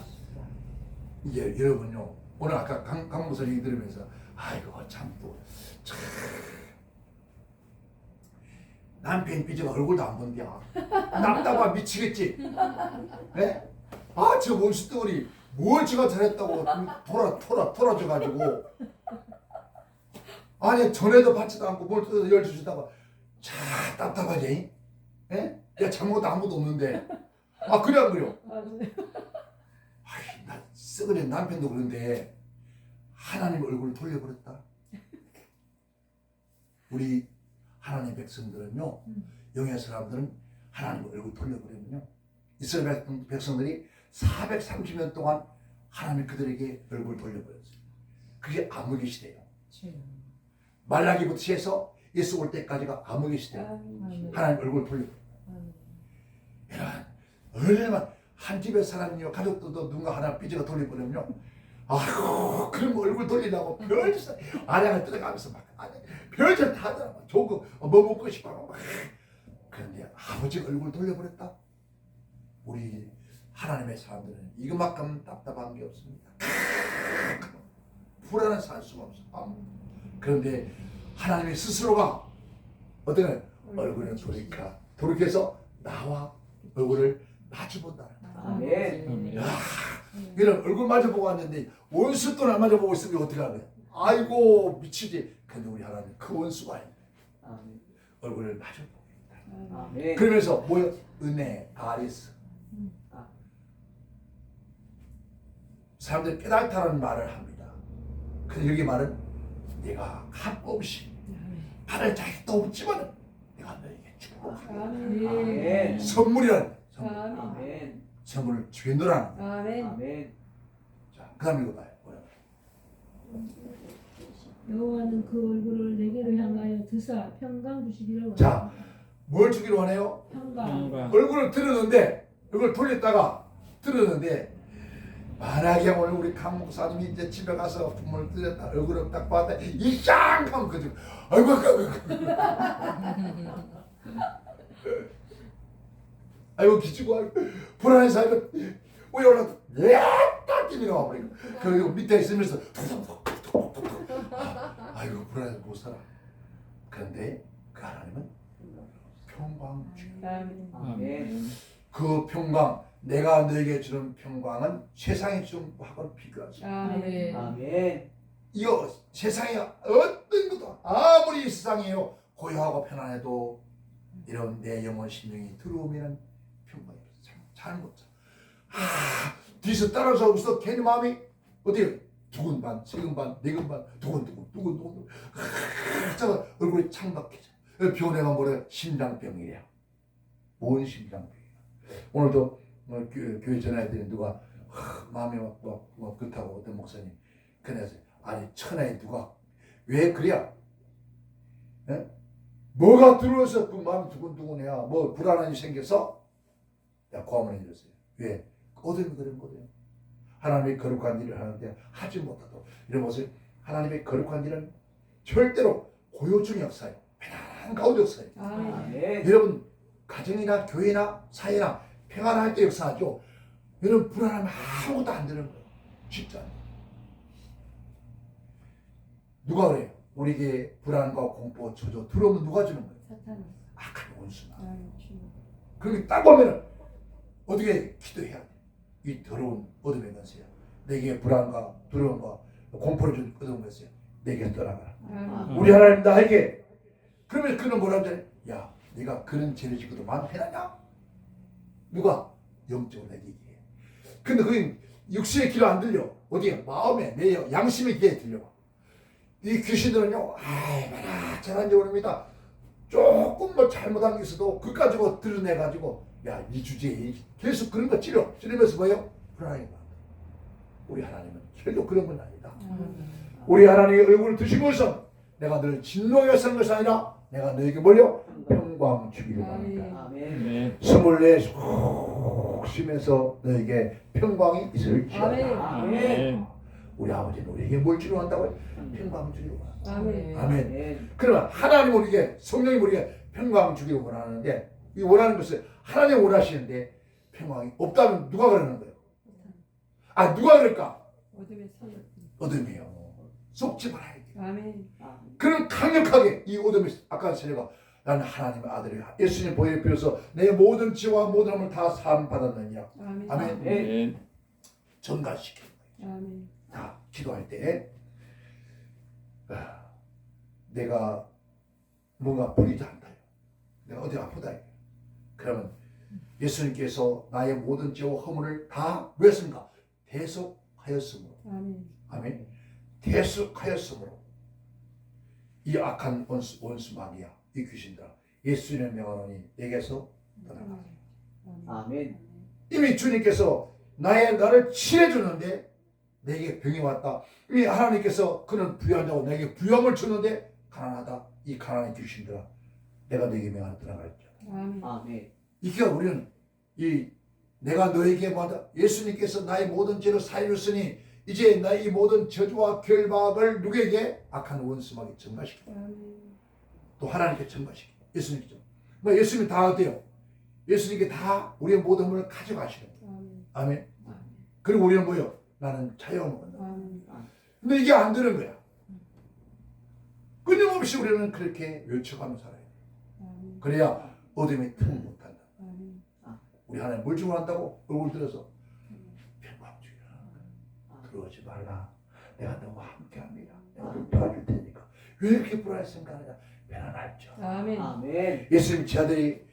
이제 여러분요 오늘 아까 강무선 얘기 들으면서 아이고 참또 참. 남편 삐져가 얼굴도 안 본대야. 남다가 미치겠지. 네? 아저 원수들이 뭘 제가 잘했다고 돌아줘가지고 아니 전에도 받지도 않고 뭘 뜯어서 열주시다가 자 답답하지? 예? 내가 잘못도 아무도 없는데 아 그래 안 그래요? 아이 나 썩어진 남편도 그런데 하나님 얼굴을 돌려버렸다. 우리 하나님 백성들은요 영의 사람들은 하나님 얼굴 돌려버리면요 이스라엘 백성들이 430년 동안 하나님이 그들에게 얼굴 돌려버렸어요. 그게 암흑의 시대예요. 말라기부터 시해서 예수 올 때까지가 암흑의 시대예요. 하나님 얼굴 돌려버려요. 이런 얼마나 한 집에 사람이요 가족들도 누군가 하나 삐져가 돌려버리면요 아이고 그럼 얼굴 돌리려고 별짓 아내가 들어가면서 막 별짓 다 하더라. 조금 뭐 먹고 싶어 막. 그런데 아버지 얼굴 돌려버렸다. 우리 하나님의 사람들은 이것만큼 답답한 게 없습니다. 불안은 살 수가 없어. 그런데 하나님의 스스로가 어떤 얼굴을 돌이켜서 나와 얼굴을 마주본다. 아멘. 이런 얼굴 마주보고 왔는데 원수 또 안 마주보고 있으면 어떻게 하냐? 아이고 미치지. 근데 우리 하나님 그 원수가 아니에요. 아멘. 얼굴을 마주보고 있다. 아멘. 그러면서 뭐요? 은혜, 아리스. 사람들이 깨닫다는 말을 합니다. 근데 여기 말은 내가 가끔씩 받을 자격도 없지만 내가 너에게 축복하겠다. 아멘. 선물이라는 선물. 아멘. 선물을 주겠노라는. 아멘. 아멘. 자, 그 다음 읽어봐요. 여호와는 그 얼굴을 내게로 향하여 드사 평강 주시기를 자, 원합니다. 뭘 주기로 하네요? 평강. 얼굴을 들었는데 이걸 돌렸다가 들었는데 만약에 오늘 우리 강 목사님이 이제 집에 가서 부모를 들였다 얼굴을 딱 봤다 이쌍하면 그죠 아이고 아이고 기지고 아이고 불안한 사람이 왜 올라다 딱 뛰는 거 봐버리고 그리고 밑에 있으면서 아이고 불안해서 못 살아. 그런데 그 하나님은 평강 주요. 아멘. 그 평강 내가 너에게 주는 평강은 세상에 주는 것하고는 비교하지. 아멘. 아멘. 이거 세상에 어떤 것도 아무리 세상이요 고요하고 편안해도 이런 내 영혼 심령이 들어오면 평강이 잘못 자. 뒤에서 따라서 오면서 괜히 마음이 어디에 두근 반, 세근 반, 네근 반, 두근 자 얼굴이 창박해져. 병원에가 뭐래 심장병이래요. 뭔 심장병이야. 오늘도 교회 전화했더니 누가 마음이 막 그렇다고 어떤 목사님 그래서 아니 천하에 누가 왜 그래야? 에? 뭐가 들어와서 그 마음이 두근두근해야 뭐 불안한 일이 생겨서 야 고함을 해줬어요. 왜? 어둠이 그런 거예요. 하나님의 거룩한 일을 하는데 하지 못하도록 이런 것을 하나님의 거룩한 일은 절대로 고요중 역사예요. 편안한 가운데 역사예요. 아멘. 아멘. 여러분 가정이나 교회나 사회나 평안할 때 역사하죠. 여러분 불안하면 아무것도 안 되는 거예요. 쉽지 않아요. 누가 그래요? 우리에게 불안과 공포, 초조 들어오면 누가 주는 거예요? 사탄. 악한 원수나. 아멘. 그렇게 딱 보면은 어떻게 기도해야 돼? 이 더러운 어둠의 권세야. 내게 불안과 두려움과 공포를 준 어둠의 권세야. 내게 떠나가라. 아멘. 우리 하나님 나에게. 그러면 그는 뭐라고 하냐? 야, 네가 그런 죄를 짓고도 마음 편하냐? 누가? 영적으로 내게 얘기해. 근데 그게 육신의 귀로 안 들려. 어디에? 마음에, 내 양심의 귀에 들려. 이 귀신들은요, 아이, 마라, 잘한지 모릅니다. 조금 뭐 잘못한 게 있어도 그거 가지고 드러내가지고, 야, 이 주제에 계속 그런 거 찌르면서 뭐예요? 불안하게 만들어. 우리 하나님은 결코 그런 건 아니다. 우리 하나님의 얼굴을 드시고서 내가 너를 진노하게 사는 것이 아니라 내가 너에게 뭘요? 평강 주기를 바랍니다. 아멘. 숨을 내쉬고 쉬면서 너에게 평강이 있을지어다. 아멘. 우리 아버지는 우리에게 뭘 주려 한다고요? 평강 주기를 원한다. 아멘. 아멘. 그러면 하나님 우리에게 성령이 우리에게 평강 주기를 원하는데 이 원하는 것을 하나님 원하시는데 평강이 없다면 누가 그러는 거예요? 아 누가 그럴까? 어둠의 사역. 어둠이에요. 속지 말아야 돼. 아멘. 그럼 강력하게 이 어둠의 아까 세례가 나는 하나님의 아들이야. 예수님 보혈을 빌어서 내 모든 죄와 모든 함을 다 사함 받았느니라. 아멘. 아멘. 아멘. 전가시키는 거예요. 아멘. 자, 기도할 때 내가 뭔가 불이 잔다. 내가 어디 아프다. 그러면 예수님께서 나의 모든 죄와 허물을 다 왜 했습니까? 대속하였으므로. 아멘. 아멘. 대속하였으므로 이 악한 원수 마귀야, 이 귀신들아, 예수님의 명하노니 내게서 떠나가. 아멘. 이미 주님께서 나를 치료해 주는데 내게 병이 왔다. 이미 하나님께서 그는 부유한 자고 내게 부유함을 주는데 가난하다. 이 가난한 귀신들아, 내가 너에게 명하노니 떠나갈지어다. 아멘. 아멘. 이게 우리는 이 내가 너에게 뭐다. 예수님께서 나의 모든 죄를 사해줬으니 이제 나의 이 모든 저주와 결박을 누구에게? 악한 원수마귀 전가시키고 또 하나님께 전가시키고 예수님께 뭐 예수님이 다 어때요? 예수님께 다 우리의 모든 것을 가져가시는 거예요. 아멘. 그리고 우리는 뭐요? 나는 자유함을 얻는다. 근데 이게 안 되는 거야. 끊임없이 우리는 그렇게 외쳐가며 살아야 돼. 그래야 어둠에 틈을 못한다. 우리 하나님 뭘 주문한다고? 얼굴 들어서 평강주의라. 들어오지 말라. 내가 너와 함께합니다. 내가 널 도와줄 테니까. 왜 이렇게 불안했습니까? 편안할죠. 아멘. 아멘. 예수님 제 아들이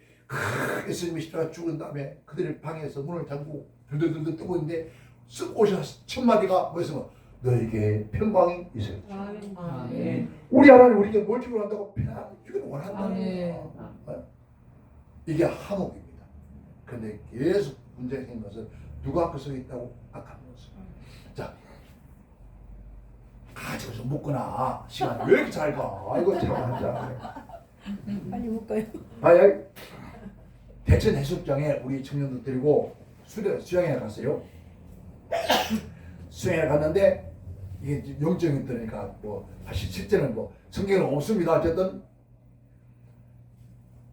예수님이 십자가 죽은 다음에 그들의 방에서 문을 잠그고 들들들들 뜨고 있는데 쓱 오셔서 첫 마디가 뭐였으면 너에게 평강이 있어요. 아멘. 아멘. 우리 하나님 우리에게 뭘 주문한다고? 편안하기를 원한다. 아멘. 이게 한옥입니다. 그런데 계속 문제가 생긴 것은 누가 그 속에 있다고? 악한 원수. 자, 가지고 좀 묻거나 시간 왜 이렇게 잘 가? 아이고 참 하자. 빨리 볼까요? 아야 대천 해수욕장에 우리 청년들 데리고 수영에 갔어요. 수영에 갔는데 이게 영적인 뜻이니까 뭐 사실 실제는 뭐 성경은 없습니다. 어쨌든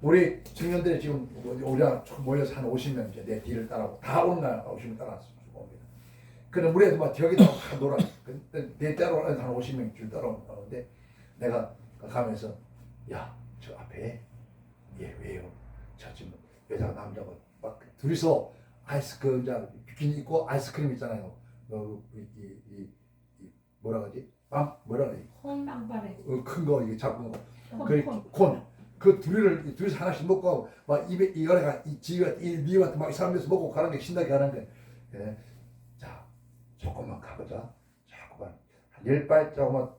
우리 청년들이 지금 우리가 모여서 한 50명 이제 내 뒤를 따라오고 다 오는 날 50명 따라서 옵니다. 그럼 우리도 막 저기다 다 놀아. 내 따라오는 한 50명 줄 따라오는데 내가 가면서 야 저 앞에 얘 왜요? 저 지금 여자 남자가 막 둘이서 아이스크림 비키니 입고 아이스크림 있잖아요. 이 뭐라 그러지? 뭐라 그러지? 콩빵빠레. 큰 거 이게 작은 거. 콘. 콘. 그 둘이서 하나씩 먹고 막 입에 이거가 이 지가 이 니한테 막 사람들서 먹고 가는 게 신나게 하는 게. 예. 자 조금만 가보자. 조금만 한 10발자국만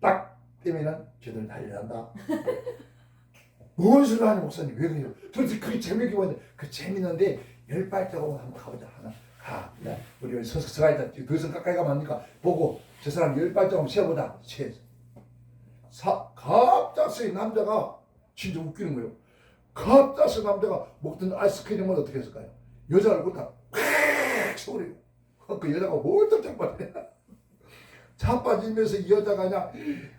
딱 뛰면은 쟤들 난리 난다. 뭔 소리 하니 목사님 왜 그래요? 도대체 그게 재밌게 보는데 그 재밌는데 10발자국만 한번 가보자 하나 가. 네. 우리 여기 서가 있다. 더 이상 가까이 가면 안 되니까 보고 저 사람 10발자국 세보자. 갑자기 남자가 진짜 웃기는 거예요. 갑자기 남자가 먹던 아이스크림을 어떻게 했을까요? 여자 얼굴 다 팍 쳐버리고 그 여자가 뭘또 자빠지냐. 자빠지면서 이 여자가 그냥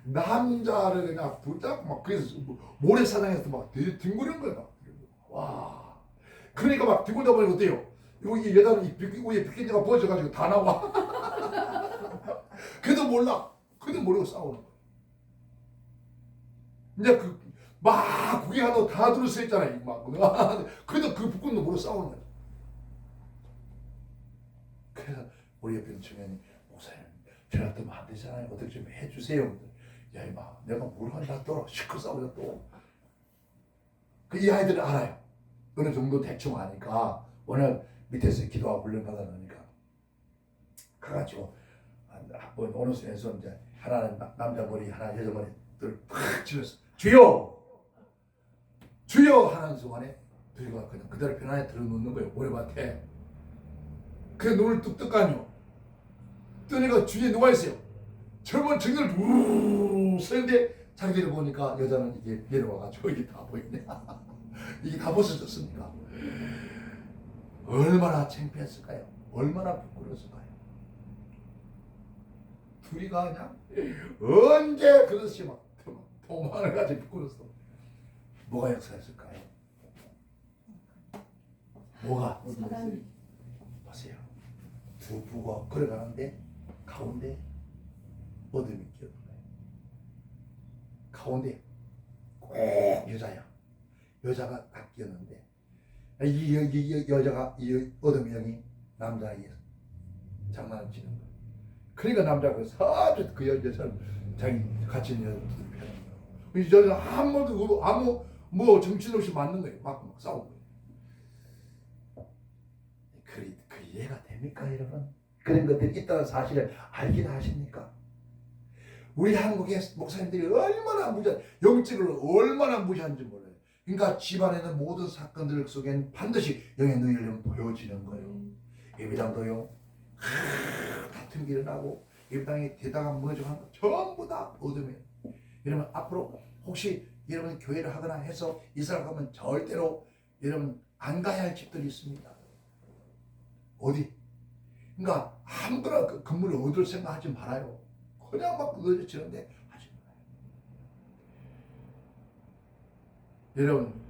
남자를 그냥 붙잡고 막 그래서 모래사장에서 막 뒹구는 거야. 와 그러니까 막 뒤굴다 보니까 어때요? 여기 여자는 위에 비키니가 부어져가지고 다 나와. 그래도 몰라. 그래도 모르고 싸우는 거야. 이제 막 구경하고 다 들어서 있잖아요. 막 그래도 그 북군도 모르고 싸우는 거야. 그래서 우리 옆에 있는 청년이 목사님 전화 뜨면 안 되잖아요. 어떻게 좀 해주세요. 야 이마 내가 뭘 한다 또 시끄러 싸우자 또. 이 아이들은 알아요. 어느 정도 대충 아니까 워낙 밑에서 기도하고 훈련받아 놓으니까 가가지고 어느 순에서 이제 하나는 남자 머리 하나 여자 머리들 팍 치면서 주여 주여 하는 순간에 둘이가 그냥 그대로 편안히 들어놓는 거예요. 모래밭에. 그 눈을 뚝뚝 까뇨. 뜨니까 주위에 누가 있어요. 젊은 청년을 우르르 서는데 자기들이 보니까 여자는 이게 내려와가지고 이게 다 보이네. 이게 다 벗어졌으니까 얼마나 창피했을까요? 얼마나 부끄러웠을까요? 둘이가 그냥 언제 그릇이 막 도망을 가지고 부끄러웠어. 뭐가 역사였을까요? 뭐가? 사랑이. 보세요. 두 부가 걸어가는데 가운데 어둠이 끼었나요? 가운데 꼭 여자야. 여자가 딱 끼었는데 이 여자가 이 어둠의 영이 남자에게 장난을 치는 거예요. 그러니까 남자가 아주 그 여자를 자기 같이 있는 여자를 두드려 패는 거예요. 이 여자가 아무 뭐 정신없이 맞는 거예요. 막 싸우는 거예요. 그 이해가 됩니까 여러분? 그런 것들이 있다는 사실을 알긴 하십니까? 우리 한국의 목사님들이 얼마나 무지한 영적으로 얼마나 무지한지 몰라요. 그러니까 집안에는 모든 사건들 속엔 반드시 영의 능력이 보여지는 거예요. 예배당도요. 같은 게 일어나고 예배당에 대다가 무너져가는 거 전부 다 어둠이에요. 여러분 앞으로 혹시 여러분 교회를 하거나 해서 이스라엘 가면 절대로 여러분 안 가야 할 집들이 있습니다. 어디? 그러니까 아무거나 그 건물을 얻을 생각하지 말아요. 그냥 막 얻어지는데 하지 말아요. 여러분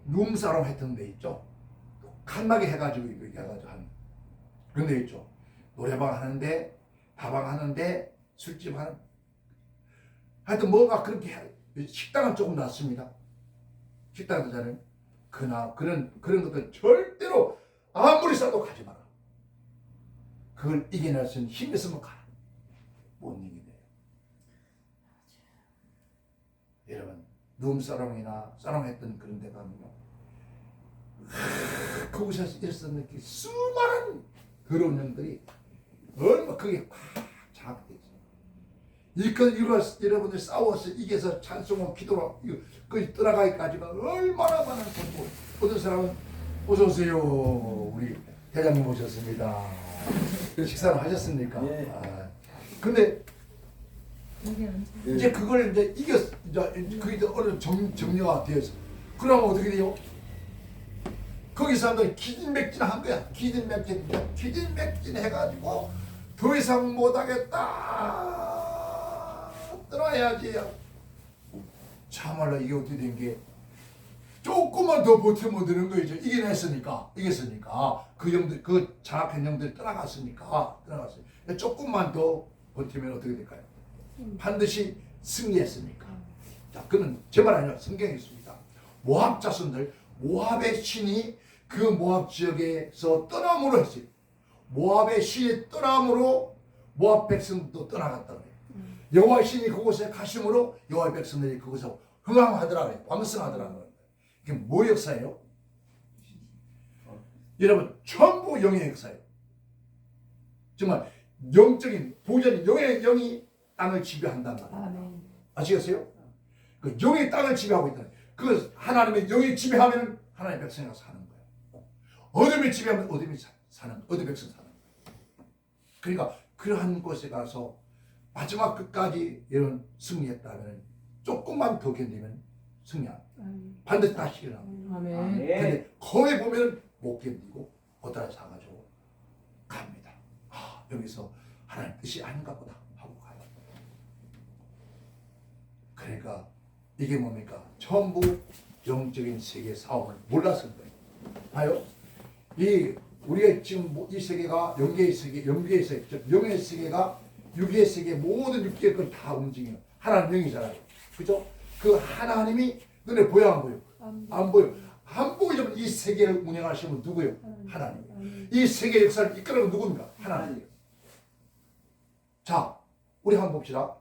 룸사롱 했던 데 있죠? 칸막이 해가지고 이렇게 해가지고 하는 그런 데 있죠? 노래방 하는데 다방 하는데 술집 하는 하여튼 뭐가 그렇게 식당은 조금 낫습니다. 식당들은 그런 것들 절대로 아무리 싸도 가지 마라. 그걸 이겨낼 수 있는 힘이 있으면 가라. 못 이기네요. 여러분 룸사롱이나 사롱했던 그런 데 가면요. 그곳에서 있었던 그 수많은 더러운 영들이 얼마 그게 꽉 장악되지. 이거 여러분들 싸워서 이겨서 찬송하고 기도로 그 떠나가기까지가 얼마나 많은 공부. 어떤 사람은 어서 오세요. 우리 대장님 오셨습니다. 식사를 하셨습니까? 네. 근데 여기 앉아. 이제 그걸 이제 이제 그게 어느 정리가 되어서 그러면 어떻게 돼요? 거기 사람들이 기진맥진한 거야. 기진맥진 해가지고 더 이상 못하겠다. 떠나야지. 참말로 이게 어떻게 된 게 조금만 더 버티면 되는 거죠. 이겼으니까 그 형들 그 장악한 형들 떠나갔으니까 조금만 더 버티면 어떻게 될까요? 반드시 승리했으니까. 자, 그는 제 말 아니라 성경에 있습니다. 모압 자손들 모압의 신이 그 모압 지역에서 떠남으로 했어요. 모압의 신이 떠남으로 모압 백성도 떠나갔다 그래요. 여호와의 신이 그곳에 가심으로 여호와의 백성들이 그곳에 흥황하더라고요. 왕성하더라고요. 이게 뭐 역사예요? 여러분 전부 영의 역사예요. 정말 영적인 보존이 영의 영이 땅을 지배한단 말이에요. 아멘. 아시겠어요? 그 영이 땅을 지배하고 있다. 그 하나님의 영이 지배하면 하나님의 백성이 사는 거예요. 어둠이 지배하면 어둠이 사는 어둠 백성 사는 거예요. 그러니까 그러한 곳에 가서 마지막 끝까지 이런 승리했다면 조금만 더 견디면 승리합니다. 반드시 다시 일어납니다. 아멘. 근데 거기 보면 못 견디고 어디다 사가지고 갑니다. 여기서 하나님 뜻이 아닌가 보다 하고 가요. 그러니까 이게 뭡니까? 전부 영적인 세계의 싸움을 몰랐을 거예요. 봐요. 이 우리가 지금 이 세계가 영계의 세계, 영계의 세계, 영의 세계가 육의 세계 모든 육계의 걸 다 움직이는 하나님 영이잖아요. 그죠? 그 하나님이 눈에 보여 안 보여? 안 보여. 안 보이지만 이 세계를 운영하시는 분 누구예요? 하나님. 이 세계 역사를 이끌어가는 누굽니까? 하나님. 자, 우리 한번 봅시다.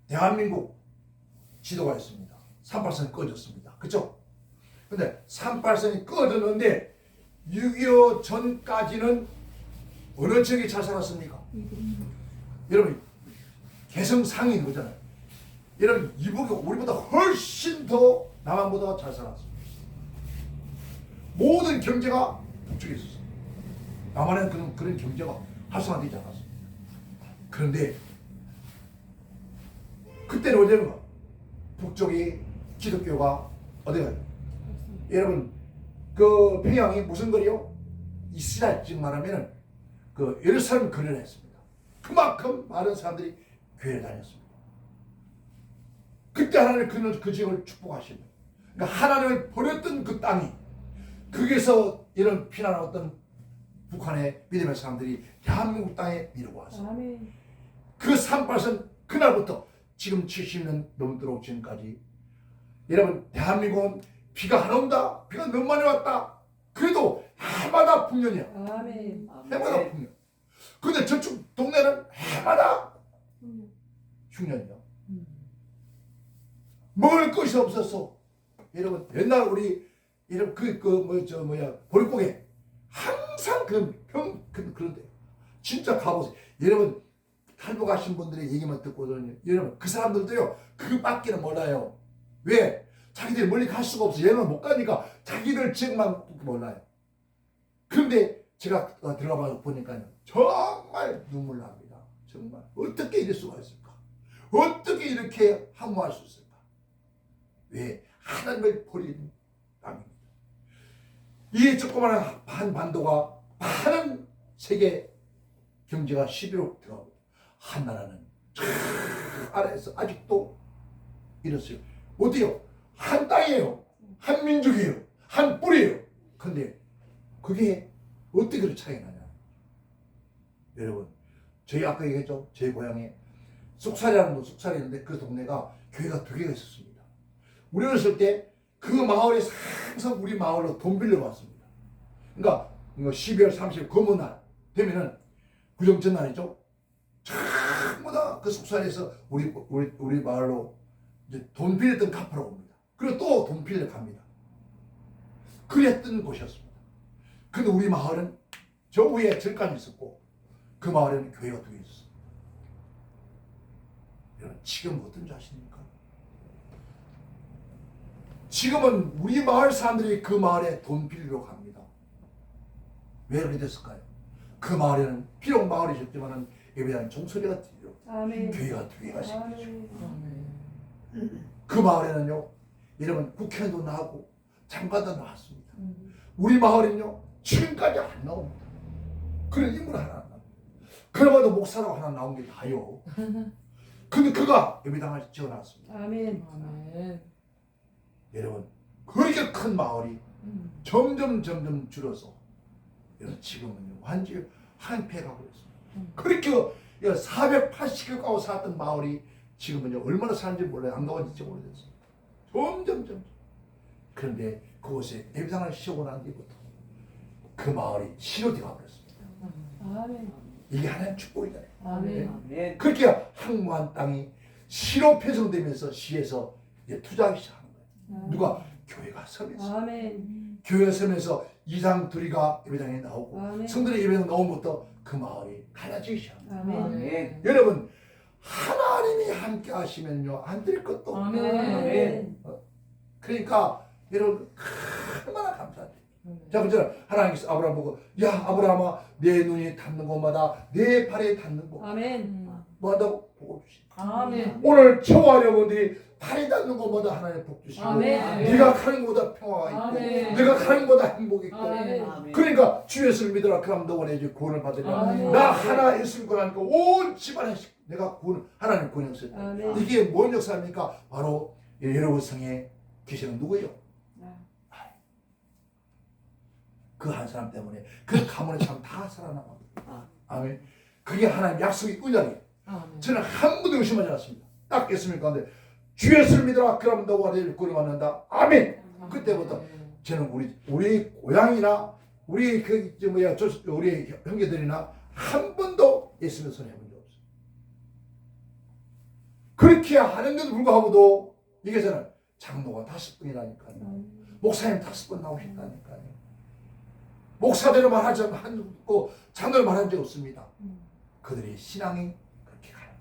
대한민국 지도가 있습니다. 38선이 꺼졌습니다. 그쵸? 근데 38선이 꺼졌는데 6.25 전까지는 어느 지역이 잘 살았습니까? 여러분 개성 상인 거잖아요. 여러분 이북이 우리보다 훨씬 더 남한보다 잘 살았습니다. 모든 경제가 북쪽에 있었어요. 남한에는 그런 경제가 활성화되지 않았습니다. 그런데 그때는 어디인가? 북쪽이 기독교가 어디가요? 여러분 그 평양이 무슨 거리요? 이스라엘 즉 말하면은 그 예루살렘 거리를 했습니다. 그만큼 많은 사람들이 교회를 다녔습니다. 그때 하나님 그 지역을 축복하십니다. 그러니까 하나님을 버렸던 그 땅이 거기서 이런 피난했던 북한의 믿음의 사람들이 대한민국 땅에 밀고 왔어요. 아멘. 그 38선 그날부터 지금 70년 넘도록 지금까지 여러분 대한민국은 비가 안 온다. 비가 너무 많이 왔다. 그래도 해마다 풍년이야. 아멘. 해마다 풍년. 근데 저쪽 동네는 해마다 흉년이야. 먹을 것이 없었어. 여러분 옛날 우리 이런 보릿고개 항상 그런데 진짜 가보세요. 여러분 탈북 가신 분들의 얘기만 듣고는 여러분 그 사람들도요 그 밖에는 몰라요. 왜? 자기들이 멀리 갈 수가 없어. 얘는 못 가니까 자기들 지역만 몰라요. 그런데 제가 들어가 보니까요 정말 눈물 납니다. 정말 어떻게 이럴 수가 있을까? 어떻게 이렇게 함무할 수 있을까? 왜? 하나님을 버린 땅입니다. 이 조그마한 반도가 많은 세계 경제가 11억 들어가고 한 나라는 저 아래에서 아직도 이랬어요. 어디요? 한 땅이에요. 한 민족이에요. 한 뿌리예요. 근데 그게 어떻게 그렇게 차이가 나냐? 여러분, 저희 아까 얘기했죠. 제 고향에 쑥살이라는 쑥살이 있는데 그 동네가 교회가 2개가 있었습니다. 우리 어렸을 때 그 마을에서 항상 우리 마을로 돈 빌려왔습니다. 그러니까 12월 30일 검은날 되면은 구정전날이죠. 전부 다 그 쑥살에서 우리 마을로 이제 돈 빌렸던 갚으러 옵니다. 그리고 또 돈 빌려 갑니다. 그랬던 곳이었습니다. 근데 우리 마을은 저 위에 절간이 있었고 그 마을에는 교회가 2개 있었습니다. 여러분 지금 어떤 줄 아십니까? 지금은 우리 마을 사람들이 그 마을에 돈 빌리러 갑니다. 왜 그렇게 됐을까요? 그 마을에는 비록 마을이셨지만은 예배당 종소리가 들려 아멘. 교회가 2개가 생겼죠. 아멘. 그 마을에는요, 여러분 국회의원도 나오고 장관도 나왔습니다. 우리 마을은요 지금까지 안 나옵니다. 그런 인물 하나 안 나옵니다. 그러고도 목사라고 하나 나온 게 다요. 근데 그가 예배당을 지어놨습니다. 아멘. 아멘. 여러분 그렇게 큰 마을이 점점 줄어서 지금은 완전히 한패가고 있습니다. 그렇게 480개 가고 살았던 마을이 지금은 얼마나 사는지 몰라요. 안 가본 지 진짜 오래됐어요. 점점. 그런데 그곳에 예배당을 씌우고 난 뒤부터 그 마을이 시로 되어 버렸습니다. 아멘. 이게 하나님 축복이잖아요. 아멘. 아멘. 그렇게 항무한 땅이 시로 편성되면서 시에서 투자하기 시작하는 거예요. 누가? 교회가 서면서. 아멘. 교회 서면서 이장 둘이가 예배당에 나오고 아멘. 성들의 예배당 나오면부터 그 마을이 갈라지기 시작합니다. 아멘. 아멘. 여러분 하나님이 함께 하시면요 안 될 것도 없어요. 아멘. 그러니까 여러분 얼마나 감사해요. 자, 그죠? 하나님께서 아브라함 보고 야 아브라함아 내 눈이 닿는 곳마다 내 발에 닿는 곳 아멘. 뭐 한다고? 복을 주시. 아멘. 오늘 저와 여러분들이 발에 닿는 곳마다 하나님 복 주시고 아멘. 네가 가는 곳마다 평화가 있고 아멘. 네가 가는 곳마다 행복이 있고 아멘. 아멘. 그러니까 주 예수를 믿으라 그럼 너와 이제 구원을 받으리라. 아멘. 나 하나 예수 믿고 나니까 온 집안에 내가 구원 하나님 구원했어요. 아멘. 이게 뭔 역사입니까? 바로 여러분 성에 계시는 누구예요? 그 한 사람 때문에 그 가문의 참 다 살아남아. 아멘. 그게 하나님 약속의 은약이에요. 저는 한 번도 의심하지 않았습니다. 딱 예수님 가운데 주 예수를 믿어라. 그러면 너와 내 일꾼이 만난다. 아멘. 그때부터 저는 우리 고향이나 우리 우리 형제들이나 한 번도 예수님 손해 본 적 없어요. 그렇게 하는데도 불구하고도 이게 저는 장로가 5분이라니까요. 목사님 5분 나오셨다니까요. 목사대로 말하지 않고 장로를 말한 적 없습니다. 그들의 신앙이 그렇게 가는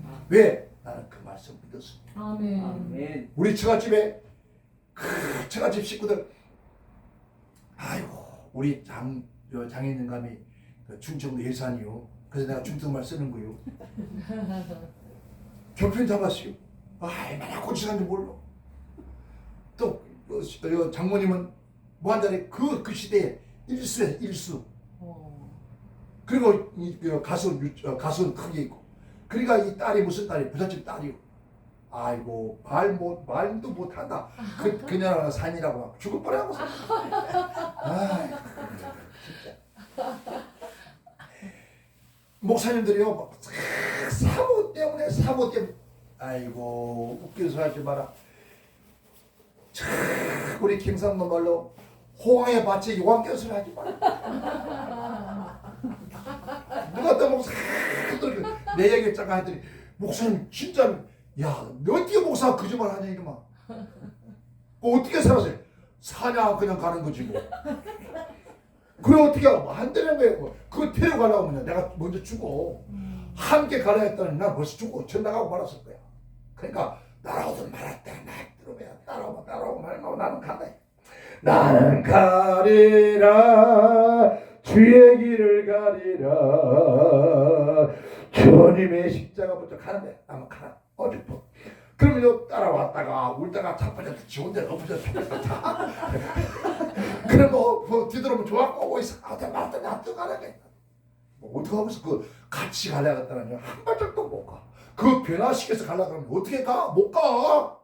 거예요. 왜? 나는 그 말씀 믿었습니다. 아멘. 아멘. 우리 처갓집에 처갓집 식구들 아이고 우리 장인감이 충청도 예산이요. 그래서 내가 충청말 쓰는 거요. 교편 잡았어요. 얼마나 고치는지 몰라. 또 장모님은 무한자리 그 시대에 일수. 그리고 가수는 크게 있고. 그러니까 이 딸이 무슨 딸이 부잣집 딸이요. 아이고 말도 못한다. 그녀랑 산이라고 막 죽을 뻔하고. 아이고 진짜. 목사님들이요 막 사모 때문에 아이고 웃긴 소리 하지 마라. 우리 김상도 말로 호황의 밭에 요한견 소리 하지 마라. 누가 또 목사님들 내 얘기를 잠깐 했더니 목사님 진짜 야 너 어떻게 목사가 거짓말 하냐 이놈아. 어떻게 살았어요? 사냐 그냥 가는 거지 뭐. 그래 어떻게 안 되는 거예요. 그거 데려가려고 하면 내가 먼저 죽어. 함께 가려 했더니 나 벌써 죽고 전 나가고 말았을 거야. 그러니까 따라오든 말았다. 나 들어오면 따라오고 말고 나는 간다. 나는 가리라 주의 길을 가리라 주님의 십자가부터 가는 거야. 나만 가라. 어디서 그러면 요 따라왔다가 울다가 자빠져서 지 혼자 엎어져서 죽겠다. 그래 뭐 뒤돌아보면 좋았고 오고 있어. 맞다 놔둬 가라. 뭐 어떻게 하면서 그 같이 가려고 했다는 한 발짝도 못 가. 그 변화시켜서 가려고 하면 어떻게 가? 못 가.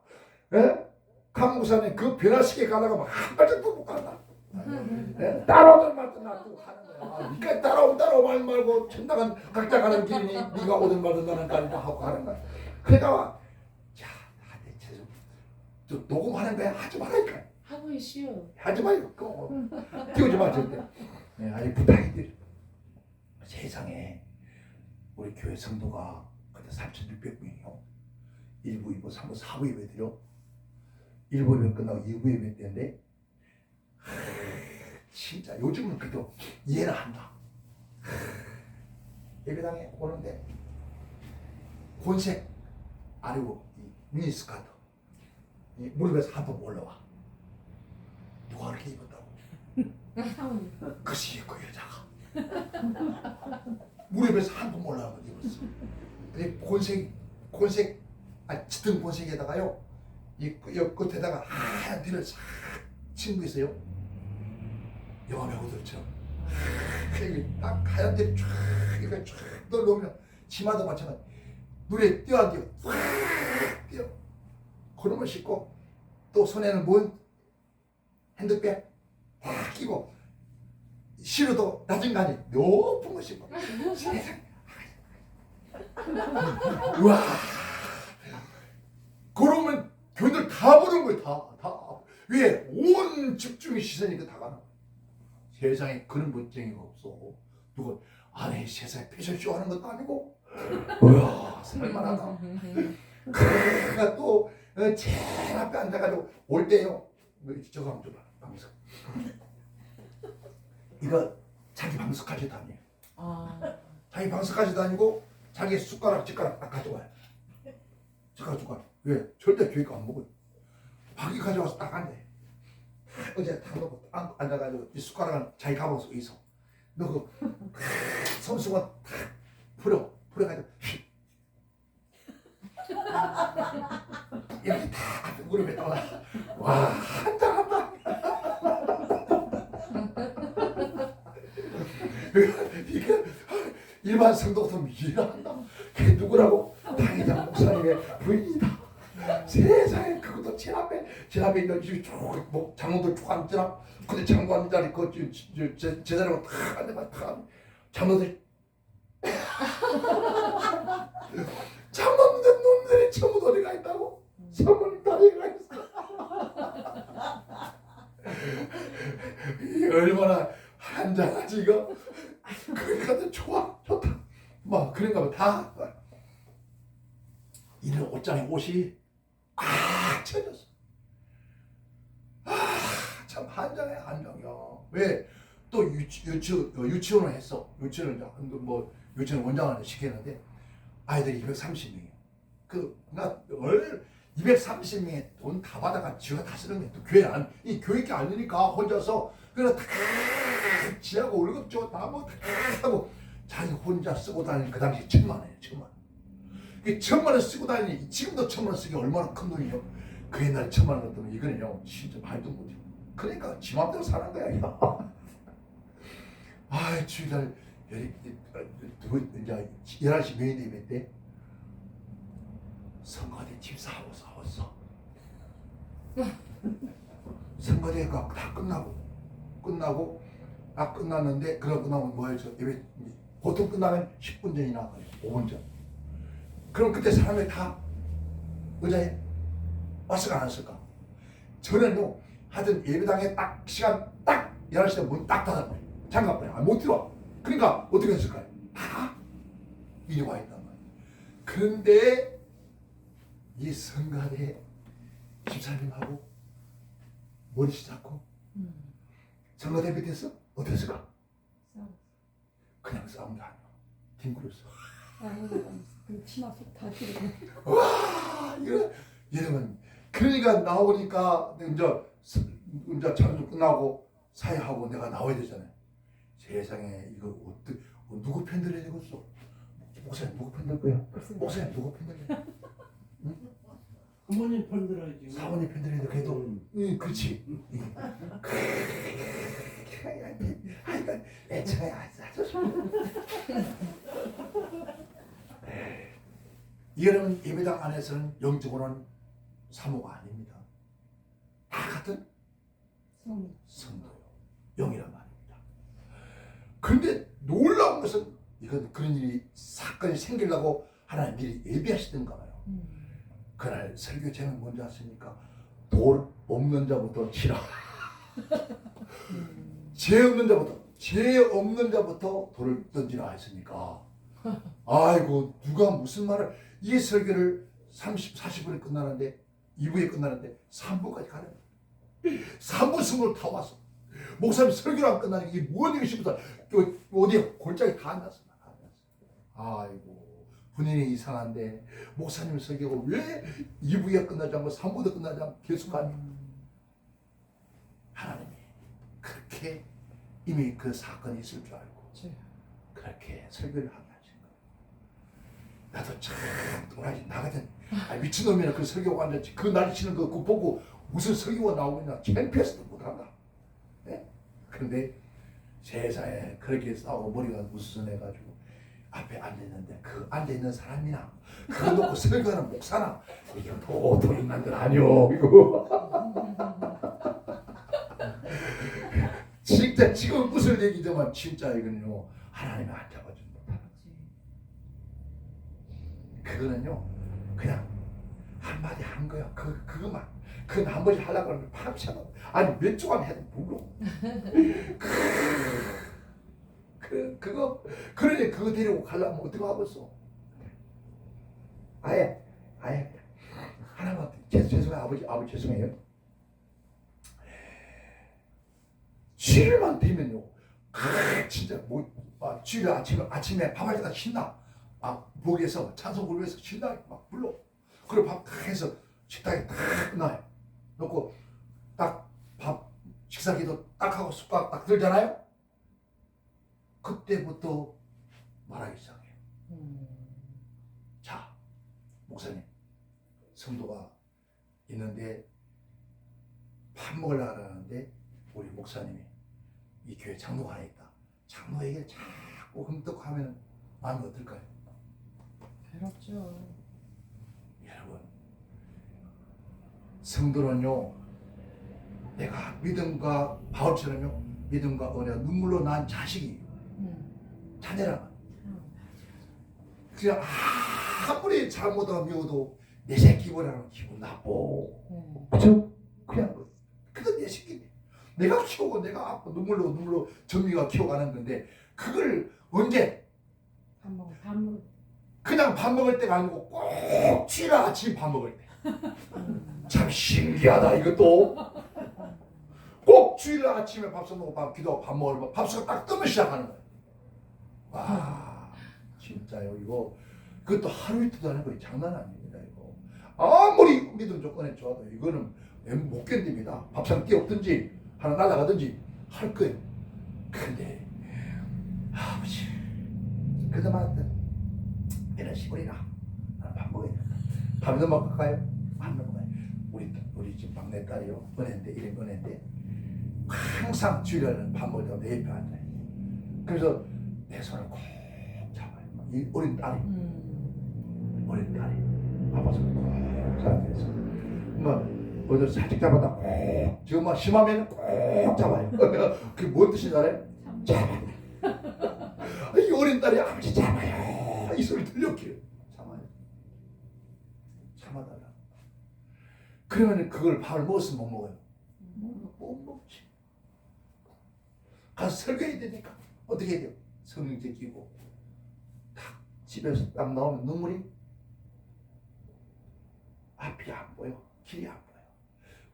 예? 강목사님 그 변화시켜 가려고 하면 한 발짝도 못 간다. 예? 따라오든 말든 놔두고 가는 거야. 니까 따라오면 말고 천당은 각자 가는 길이니 니가 오든 말든 나는 가리라 하고 가는 거야. 그러니까 자, 저 녹음하는 거야. 하지 말라니까. 하고 있어요. 하지 말고 띄우지 마 절대. 네, 아니 부탁이들. 세상에 우리 교회 성도가 그때 3,600명이요. 1부, 2부, 3부, 4부 예배드려. 1부 예배 끝나고 2부 예배 때인데 진짜 요즘은 그래도 이해는 한다. 예배당에 오는데 곤색 아니고 미니스커트 무릎에서 한 번 올라와. 누가 그렇게 입었다고? 그 시기에 그 여자가 무릎에서 한 번 올라와 입었어. 근데 곤색 짙은 곤색에다가요 이 끝에다가 하얀 뒤를 싹 친 거 있어요. 영화 배우들처럼 딱 하얀 뒤를 쫙 이렇게 쫙 넣으면 치마도 마찬가지. 눈에 띄어앉고 쫙 띄어. 그놈을 씻고 또 손에는 뭔 핸드백 딱 끼고 실어도 낮은 거 아니 높은 거 신고 세상에. 우와 그러면 교인들 다 보는 거예요. 다 왜? 온 집중의 시선이 다 가는 거예요. 세상에 그런 멋쟁이가 없어. 누가 아니 세상에 패션쇼 하는 것도 아니고 우와 살만하다. 그가 또 제일 앞에 앉아가지고 올 때요 저거 한번 줘봐. 방석 이거 자기 방석까지 다녀요. 자기 방석까지 다니고 자기 숟가락 젓가락 딱 가져와요. 젓가락 왜? 절대 교회가 안 먹어요. 자기 가져와서 딱 앉아요. 어제 다 놓고 앉아가지고 이 숟가락은 자기 가방 속에 있어. 넣고 손수건 탁 풀어가지고 이렇게 다 앞에 무릎에 떠나. 와 한장 이게 일반 성도도 일한다. 그게 누구라고? 당회장 목사님의 부인이다. 세상에 그것도 앉아서 제 앞에 있는 뭐 장로들 쭉 앉잖아. 근데 장로 앉는 자리 그 제자리가 탁 앉아가 탁 장로들 잠 없는 놈들이 전부 어디가 있다고? 사모님 다리에 가 있어. 이게 얼마나 한장하지 이거. 그러니까 좋다 막 그런가 봐. 다 이런 옷장에 옷이 쳐졌어. 참 한장해 한장이야. 왜? 또 유치원을 했어. 유치원을 이제 뭐 유치원 원장을 시켰는데 아이들이 230명이야. 그나 230명에 돈 다 받아가 지가 다 쓰는 거야. 또 교회 이 교육이 아니니까 혼자서 그래서 다 지하고 월급 줘 다 뭐 다 하고 자기 혼자 쓰고 다니는 그 당시 1,000만 원이에요. 1,000만 원. 그 1,000만 원 쓰고 다니니 지금도 1,000만 원 쓰기 얼마나 큰 돈이요. 그 옛날에 1,000만 원 같으면 이거는요 진짜 말도 못해. 그러니까 지 맘대로 사는 거야 이거. 아 주일날 누구 이제 11시 메인 예배 때 성가대 집 싸웠어. 성가대가 다 끝나고 끝났는데 그러고 나면 뭐예요? 저 예배 보통 끝나면 10분 전이나 5분 전. 그럼 그때 사람이 다 의자에 왔을까 안 왔을까? 저는요 하여튼 예배당에 딱 시간 딱 11시에 문 딱 닫아버려. 장갑버려. 못 들어와. 그러니까 어떻게 했을까요? 다 이리 와 있단 말이에요. 그런데 이 성가대 집사님하고 머리씨 잡고 성가대 밑에서 어떻게 했을까? 그냥 싸운 게 아니야. 뒹굴었어. 그 치마 속다 찌르고. 와 이러면 그러니까 나오니까 이제 찬송 끝나고 사회하고 내가 나와야 되잖아요. 세상에 이거 누구 편들어야 되겠어? 목사님 누구 편들 거야? 목사님 누구 편들래? 응? 부모님 편들어야지. 사모님 편들어야 돼. 그래도 응, 그렇지. 하여간 애처야. 여러분 예배당 안에서는 영적으로는 사모가 아닙니다. 다 같은 성도요. 영이란 말입니다. 그런데 놀라운 것은 이건 그런 일이 사건이 생기려고 하나님 미리 예비하시던가 봐요. 그날 설교 제목 뭔지 아십니까? 돌 없는 자부터 치라. 죄 없는 자부터 돌을 던지라 했으니까 아이고 누가 무슨 말을 이 설교를 40분에 끝나는데 2부에 끝나는데 3부까지 가는 거야. 3부 승으로 다 왔어. 목사님 설교를 안 끝나니까 이게 뭔 일이 싶어서 어디에 골짜기 다 앉았어. 아이고 분위기 이상한데 목사님 설교가 왜 2부에 끝나지 않고 3부도 끝나지 않고 계속 가니? 하나님이 그렇게 이미 그 사건이 있을 줄 알고 그렇게 설교를 하게 하신 거예요. 나도 참 도라지 나거든. 미친놈이나 그 설교가 앉았지. 그 날치는 거 보고 무슨 설교가 나오느냐 창피해서도 못한다. 네? 그런데 세상에 그렇게 싸우고 머리가 무스해가지고 앞에 앉아있는데 그 앉아있는 사람이나 그거 놓고 설교하는 목사나 이게 보통 인간들 아니오 이거. 진짜 지금 무슨 얘기지만 진짜 이거는요 하나님이 안 잡아준 거다. 그거는요 그냥 한마디 한 거야. 그거만 그건 한 번씩 하려고 하면 밤새고 아니 몇 주간 해도 불러. 그러니 그거 데리고 가려면 어떻게 하겠어? 아예 하나만 죄송해요 아버지 죄송해요. 주일만 되면요 진짜 주일 아침에 밥할 때가 신나. 목에서 찬송 부르면서 신나게 막 불러. 그리고 밥 다 해서 식탁에 딱 끝나요. 놓고 딱 밥 식사기도 딱 하고 숟가락 딱 들잖아요. 그때부터 말하기 시작해요. 자, 목사님, 성도가 있는데 밥 먹으려고 하는데 우리 목사님이 이 교회 장로가 하나 있다. 장로에게 자꾸 흠떡하면 마음이 어떨까요? 괴롭죠. 여러분, 성도는요, 내가 믿음과 바울처럼요, 믿음과 은혜가 눈물로 난 자식이 자녀라. 그냥 아무리 잘못하면 미워도 내 새끼 보라는 기분 나빠. 그죠? 그냥 그건 내 새끼네. 내가 키우고 내가 아빠 눈물로 정미가 키워가는 건데 그걸 언제 밥 먹어. 그냥 밥 먹을 때가 아니고 꼭 주일 아침 밥 먹을 때. 참 신기하다 이것도. 꼭 주일 아침에 밥솥 먹고 기도하고 밥 먹으면 밥솥 딱 뜨면 시작하는 거예요. 와 진짜요 이거 그것도 하루 이틀도 아니고 장난 아닙니다 이거. 아무리 믿음 조건에 좋아도 이거는 못 견딥니다. 밥상 뛰어없든지 하나 날아가든지 할 거예요. 근데 아버지 그동안 이런 시골이나 나는 밥 먹어야 돼. 밥도 먹을까요? 안 먹어요. 우리 집 막내딸이요 은혜인데 이름 은혜인데 항상 주일에는 밥 먹을 때마다 내 옆에 앉아요. 그래서 내 손을 꼭 잡아요. 이 어린 딸이 아빠 손을 꼭 잡아서 뭐 어디 살짝 잡아다 꼭 지금 막 심하면 꼭 잡아요. 그게 뭔 뜻인지 알아요? 잡아요. 이 어린 딸이 아버지 잡아요. 이 소리 들렸기를 참아달라. 그러면 그걸 밥을 먹었으면 못 먹어요. 못 먹지. 가서 설교해야 되니까 어떻게 해야 돼요? 성령제 끼고 딱 집에서 딱 나오면 눈물이 앞이 안 보여. 길이 안 보여.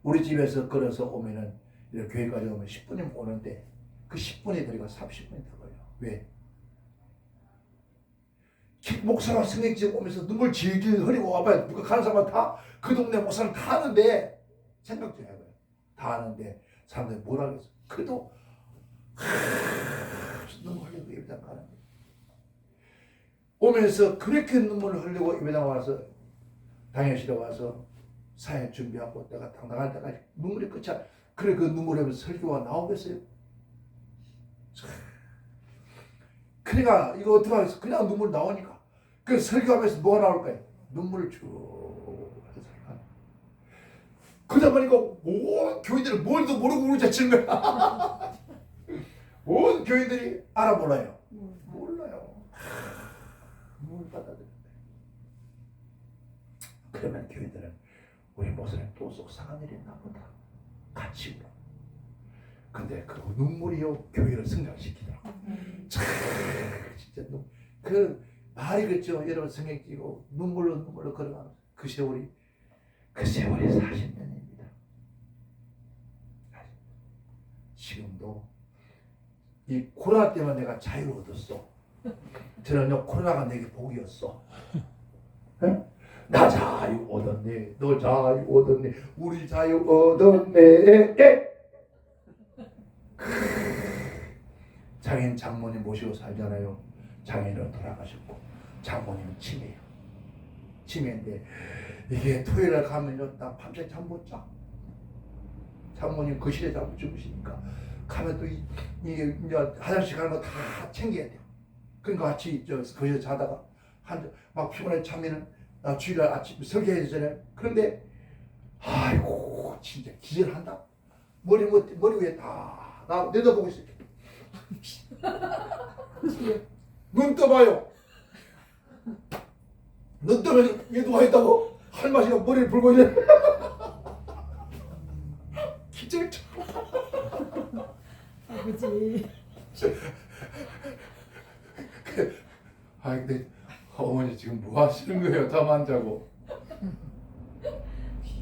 우리 집에서 걸어서 오면은 이렇게 교회까지 오면 10분이면 오는데 그 10분이 들어가 30분이 더 걸려. 왜? 목사가 성령제 오면서 눈물 질질 흐리고 와봐요. 누가 가는 사람은 다 그 동네 목사는 다 아는데 생각 좀 해봐요. 다 아는데 사람들이 뭐라 그랬어. 그래도 눈물 흘리고 예배당 가는 거예요. 오면서 그렇게 눈물을 흘리고 예배당 와서 당연실에 와서 사회 준비하고 내가 당당할 때까지 눈물이 끝이 안. 그래 그 눈물 흘리면서 설교가 나오겠어요? 그러니까 이거 어떻게 하겠어? 그냥 눈물 나오니까. 그래서 설교하면서 뭐가 나올까요? 눈물을 쭉 그러다 보니까 온 교인들이 뭘도 모르고 우리 자치는 거야. 온 교인들이 알아몰라요. 몰라요. 뭘 받아들여요. 그러면 교인들은 우리 목사님 또 속상한 일이 있나 보다. 같이 울어. 근데 그 눈물이요 교회를 성장시키더라고. 진짜 그 말이 그렇죠. 여러분 성경 끼고 눈물로 걸어가는 그 세월이 40년입니다. 지금도 이 코로나 때문에 내가 자유를 얻었어. 저는요 코로나가 내게 복이었어. 에? 나 자유 얻었네. 너 자유 얻었네. 우리 자유 얻었네. 장인 장모님 모시고 살잖아요. 장인은 돌아가셨고 장모님은 치매인데 이게 토요일에 가면요 나 밤새 잠 못 자. 장모님 거실에 자고 주무시니까 가면 또 이게 화장실 가는 거 다 챙겨야 돼요. 그러니까 같이 거실에 자다가 막 피곤해 자면은 주일날 아침 설교해야 되잖아요. 그런데 아이고 진짜 기절한다. 머리 위에 다 내다보고 있어요. 눈 떠봐요. 눈 뜨면 얘 누가 있다고 할머니가 머리를 불고 있네. 기절처럼. 아버지. 아 근데 어머니 지금 뭐 하시는 거예요? 잠 안 자고.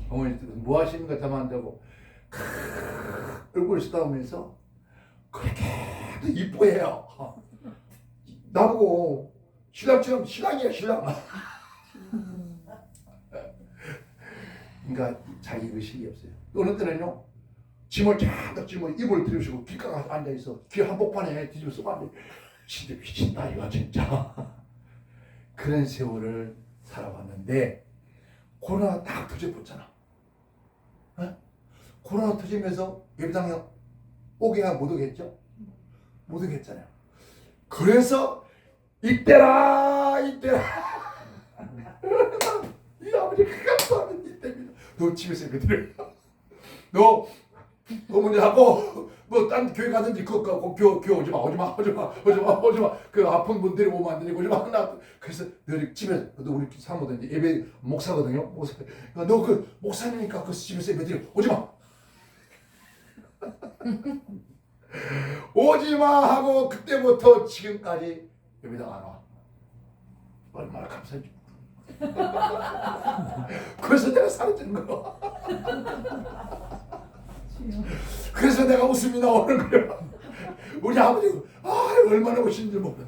어머니 뭐 하시는 거예요? 잠 안 자고. 얼굴을 쓰다보면서 그렇게 이뻐해요. 나보고 신랑처럼 신랑이야 신랑. 그러니까 자기 의식이 없어요. 어느 때는요 짐을 쫙 짊어 이불을 들으시고 길가에 앉아있어. 길 한복판에 뒤집어서 앉아. 진짜 미친다 이거 진짜. 그런 세월을 살아왔는데 코로나가 딱 터져버렸잖아. 코로나 터지면서 예배당에 오게가 못 오겠죠? 못 오겠잖아요. 그래서 이때라 이 아버지 감사하는 이때입니다. 너 집에서 예배 드려. 너 먼저 하고 뭐 딴 교회 가든지 교회 오지 마. 그 아픈 분 데리고 오면 안 되니까 오지 마. 나 그래서 늘 집에서 너 우리 사모도 이제 예배 목사거든요. 목사. 너 그 목사니까 그 집에서 예배 드려 오지 마. 오지 마 하고 그때부터 지금까지 예배당 안 와. 얼마나 감사한지. 그래서 내가 사라지는 거야. 그래서 내가 웃음이 나오는 거야. 우리 아버지가 얼마나 멋있는지 몰라요.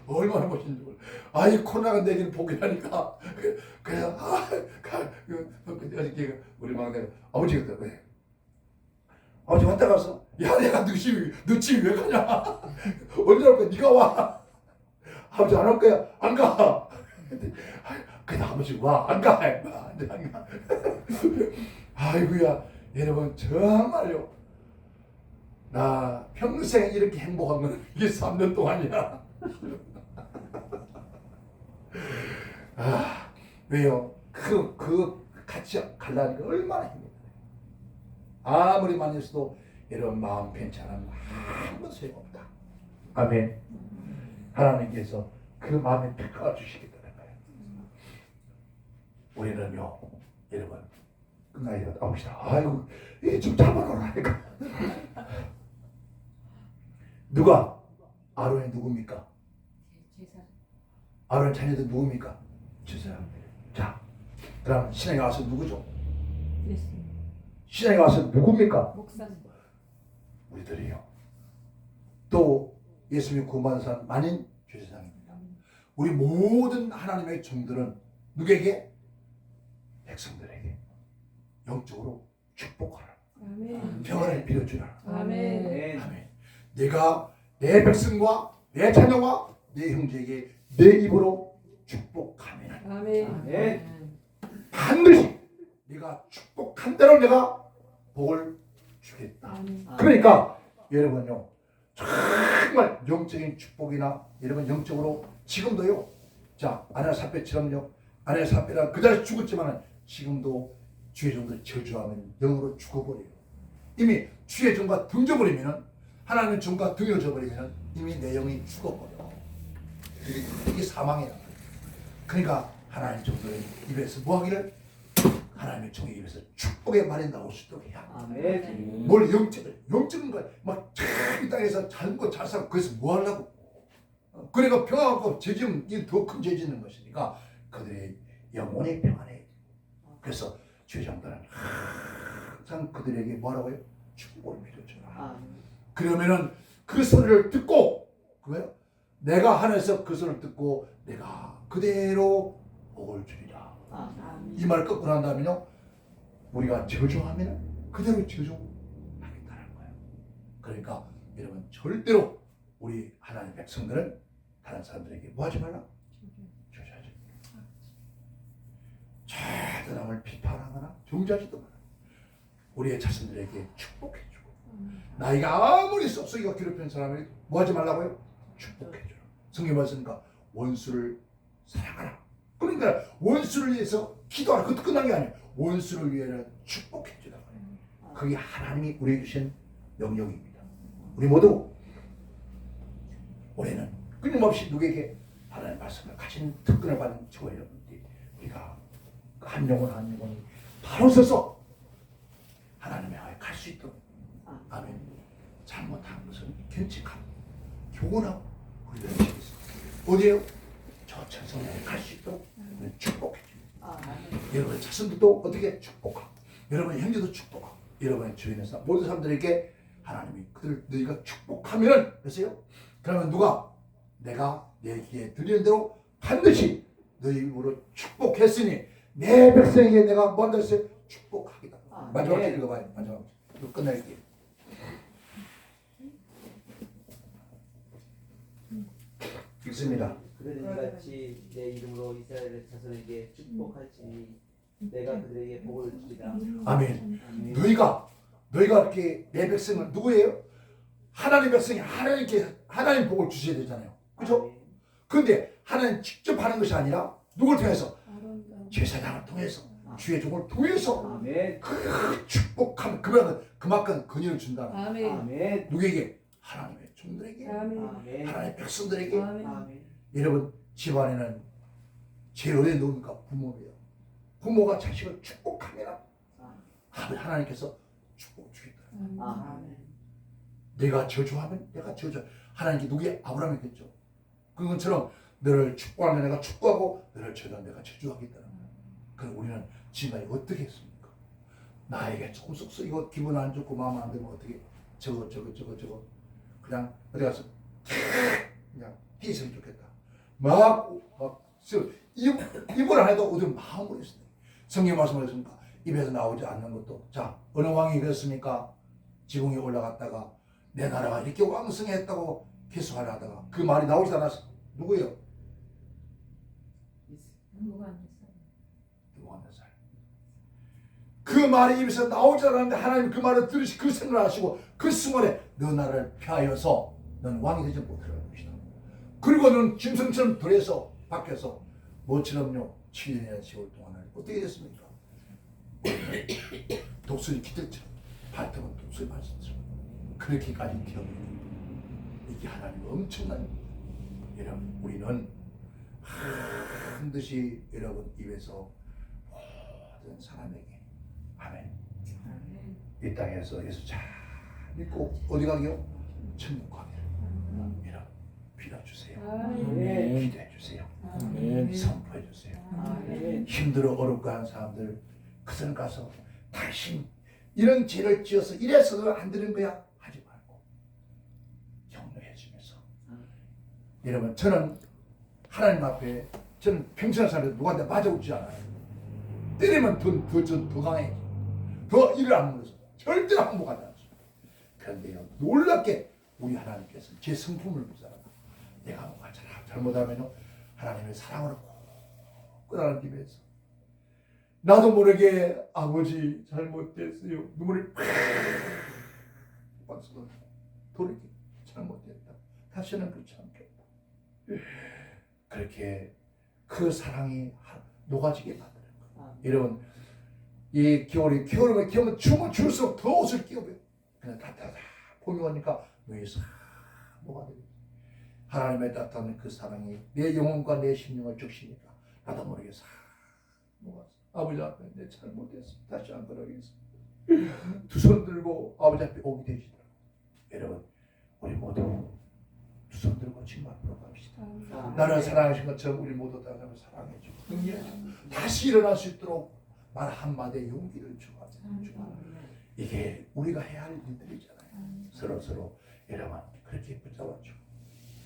얼마나 멋있는지 몰라요. 이 코로나가 내기는 복이라니까. 그래서 어저께 우리 막내가 아버지가 왜? 아버지 왔다 가서 야 내가 너 집이 왜 가냐? 언제 올 거야? 네가 와. 아버지 안 올 거야? 안 가. 그래 아버지 와. 안 가. 안 가. 아이고야 여러분 정말요. 나 평생 이렇게 행복한 건 이게 3년 동안이야. 왜요? 그 같이 갈라니까 얼마나 행복해. 아무리 많이 했어도 여러분 마음 괜찮으면 아무 소용없다. 아멘. 하나님께서 그 마음에 평가를 주시겠다는 거예요. 우리는요, 여러분 끝나야 나옵시다. 아이고, 이게 좀 잡아놓으라니까. 누가? 아론이 누굽니까? 아론 자녀들 누굽니까? 제사. 자, 그럼 신에게 와서 누구죠? 신에게 와서 누굽니까? 목사님. 우리들이요. 또 예수님 구원받은 사람 만인 주세상입니다. 우리 모든 하나님의 종들은 누구에게? 백성들에게 영적으로 축복하라. 아멘. 평안을 빌어주라. 아멘. 아멘. 내가 내 백성과 내 자녀와 내 형제에게 내 입으로 축복하면 아멘. 반드시 네가 축복한 대로 내가 복을 주겠다. 아멘. 그러니까 여러분요 정말 영적인 축복이나 여러분 영적으로 지금도요. 자 아냐 사페처럼요. 아냐 사페라 그 자리 죽었지만은 지금도 주의 종들 저주하면 영으로 죽어버려요. 이미 주의 종과 등져버리면은 하나님의 종과 등여져 버리면은 이미 내 영이 죽어버려. 이게 사망이야. 그러니까 하나님의 종들의 입에서 뭐하기를 하나님의 종의 입에서 축복의 말이 나올 수 있도록 해야 합니다. 아멘. 뭘 영적인 거 막 이 땅에서 잘 먹고 잘 살고 그래서 뭐 하려고? 그러니까 평안하고 죄지은 더 큰 죄지는 것이니까 그들의 영혼이 평안해. 그래서 죄장들은 항상 그들에게 뭐라고요? 축복을 빌어줘라. 그러면은 그 소리를 듣고 그거요? 내가 하늘에서 그 소리를 듣고 내가 그대로 복을 주리라. 이 말을 끊고 난 다음에요. 우리가 저주하면 그대로 저주하겠다는 거예요. 그러니까 여러분 절대로 우리 하나님 백성들은 다른 사람들에게 뭐 하지 말라? 저주하지 말라. 죄도 남을 비판하거나 정죄하지도 말라. 우리의 자손들에게 축복해주고 나이가 아무리 썩썩이가 괴롭힌 사람에게 뭐 하지 말라고요? 축복해주라. 성경 말씀이니까 원수를 사랑하라. 그러니까 원수를 위해서 기도하라. 그것도 끝난 게 아니에요. 원수를 위해 축복해주라. 그게 하나님이 우리에게 주신 명령입니다. 우리 모두 올해는 끊임없이 누구에게 하나님의 말씀을 가진 특권을 받은 저와 여러분들이 우리가 한 영혼 한 영혼이 바로 서서 하나님의 아에 갈 수 있도록 아멘. 잘못한 것은 견책하고 교훈하고 우리가 열심히 어디에요? 저 천성에 갈 수 있도록 축복해 줍니다. 여러분의 자손들도 어떻게 축복하고 여러분의 형제도 축복하고 여러분의 주위에 있는 모든 사람들에게 하나님이 너희가 축복하면은 됐어요? 그러면 누가 내가 내 귀에 들리는 대로 반드시 너희 입으로 축복했으니 내 백성에게 내가 먼저 했어요? 축복하겠다. 마지막 줄 읽어봐요. 마지막 줄 끝낼게요. 읽습니다. 그들은 이같이 내 이름으로 이스라엘 자손에게 축복할지니 내가 그들에게 복을 주리라. 아멘. 아멘. 너희가 이렇게 내 백성을 누구예요? 하나님 백성이 하나님 복을 주셔야 되잖아요. 그죠? 그런데 하나님 직접 하는 것이 아니라 누굴 통해서? 제사장을 통해서 주의 종을 통해서 아멘. 그 축복하면 그만큼 근위를 준다. 아멘. 아멘. 누구에게? 하나님의 종들에게, 아멘. 아멘. 하나님의 백성들에게. 아멘. 아멘. 여러분 집안에는 제일 어디 누굽니까? 부모예요. 부모가 자식을 축복하면 하나님께서 축복 주겠다. 아멘. 내가 저주하면 내가 저주. 하나님께 누구의 아브라함이겠죠. 그것처럼 너를 축복하면 내가 축복하고 너를 저주하면 내가 저주하겠다는 거예요. 그럼 우리는 지금까지 어떻게 했습니까? 나에게 조금 쏙 이거 기분 안 좋고 마음 안 들면 어떻게 저거 그냥 어디 가서 그냥 뛰었으면 좋겠다. 막 입을 안 해도 어디 마음으로 했습니다. 성경 말씀하셨습니까? 입에서 나오지 않는 것도. 자, 어느 왕이 그랬습니까? 지붕에 올라갔다가 내 나라가 이렇게 왕성했다고 계속하려 하다가 그 말이 나오지 않았어. 누구예요? 누가 안 했어요? 누구한테살. 그 말이 입에서 나오지 않았는데 하나님 그 말을 들으시 그 생각을 하시고 그 순간에 너 나라를 펴하여서 넌 왕이 되지 못할 것이다. 그리고 너는 짐승처럼 들에서 밖에서 뭐처럼요 7년이나 10월 동안을 어떻게 됐습니까? 독수리 기들처럼 발톱은 독수리 말씀처럼 그렇게까지 되어버립니다. 이게 하나님 엄청난 여러분 우리는 반드시 여러분 입에서 모든 사람에게 아멘. 이 땅에서 예수 잘 믿고 어디 가게요? 천국 가기를 여러분 빌어주세요. 아멘. 기도해 주세요. 아멘. 선포해 주세요. 아멘. 힘들어 어렵고 하는 사람들 그들 가서 당신 이런 죄를 지어서 이래서도 안 되는 거야 하지 말고 격려해 주면서 여러분 저는 하나님 앞에 저는 평생 살아도 누구한테 맞아오지 않아요. 때리면 더 강해. 더 일을 안 먹어서 절대로 항복하지 않습니다. 그런데요 놀랍게 우리 하나님께서 제 성품을 보잖아. 내가 뭔가 잘못하면 하나님의 사랑으로 꼭 끌어안기면서 나도 모르게 아버지 잘못됐어요. 눈물이 팍 쏟아져. 돌이켜 잘못됐다. 다시는 그렇지 않겠다. 그렇게 그 사랑이 녹아지게 만드는 거예요. 여러분 이 겨울이면 춤을 줄수록 더 옷을 끼워요. 그냥 따뜻하다 봄이 오니까 눈이 싹 녹아들어요. 하나님의 따뜻한 그 사랑이 내 영혼과 내 심령을 적시니까 나도 모르게 싹 녹았어. 아버지 앞에 내 잘못했어. 다시 안 그러겠어. 두 손 들고 아버지 앞에 오게 되시더라고요. 여러분 우리 모두 두 손 들고 정말 돌아갑시다. 나를 사랑하신 것처럼 우리 모두 다른 사람을 사랑해주고 응해주고 다시 일어날 수 있도록 말 한마디에 용기를 주고 이게 우리가 해야 할 일들이잖아요. 서로 여러분 그렇게 붙잡아주고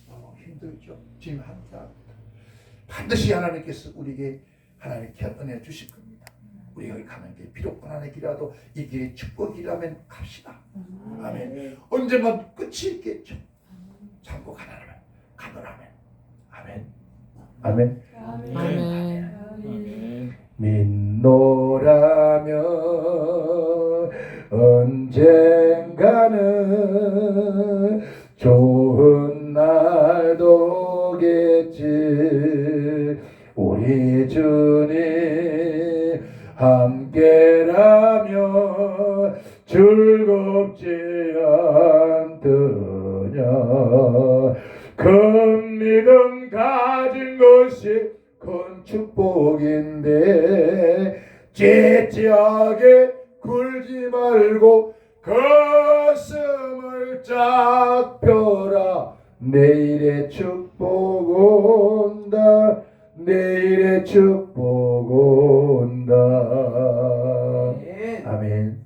너무 힘들죠. 지금 함께 합니다. 반드시 하나님께서 우리에게 하나님의 귀한 은혜 주실 겁니다. 우리가 가는 길 비록 고난의 길이라도 이 길이 축복이라면 갑시다. 아멘. 언젠가 끝이 있겠죠. 참고 가노라면 아멘. 아멘. 아멘. 아멘. 믿노라면 언젠가는 좋은 날도 오겠지. 우리 주님 함께라면 즐겁지 않더냐. 큰 믿음 가진 것이 큰 축복인데 째째하게 굴지 말고 가슴을 쫙 펴라. 내일의 축복 온다. 내일의 축복 온다. 아멘.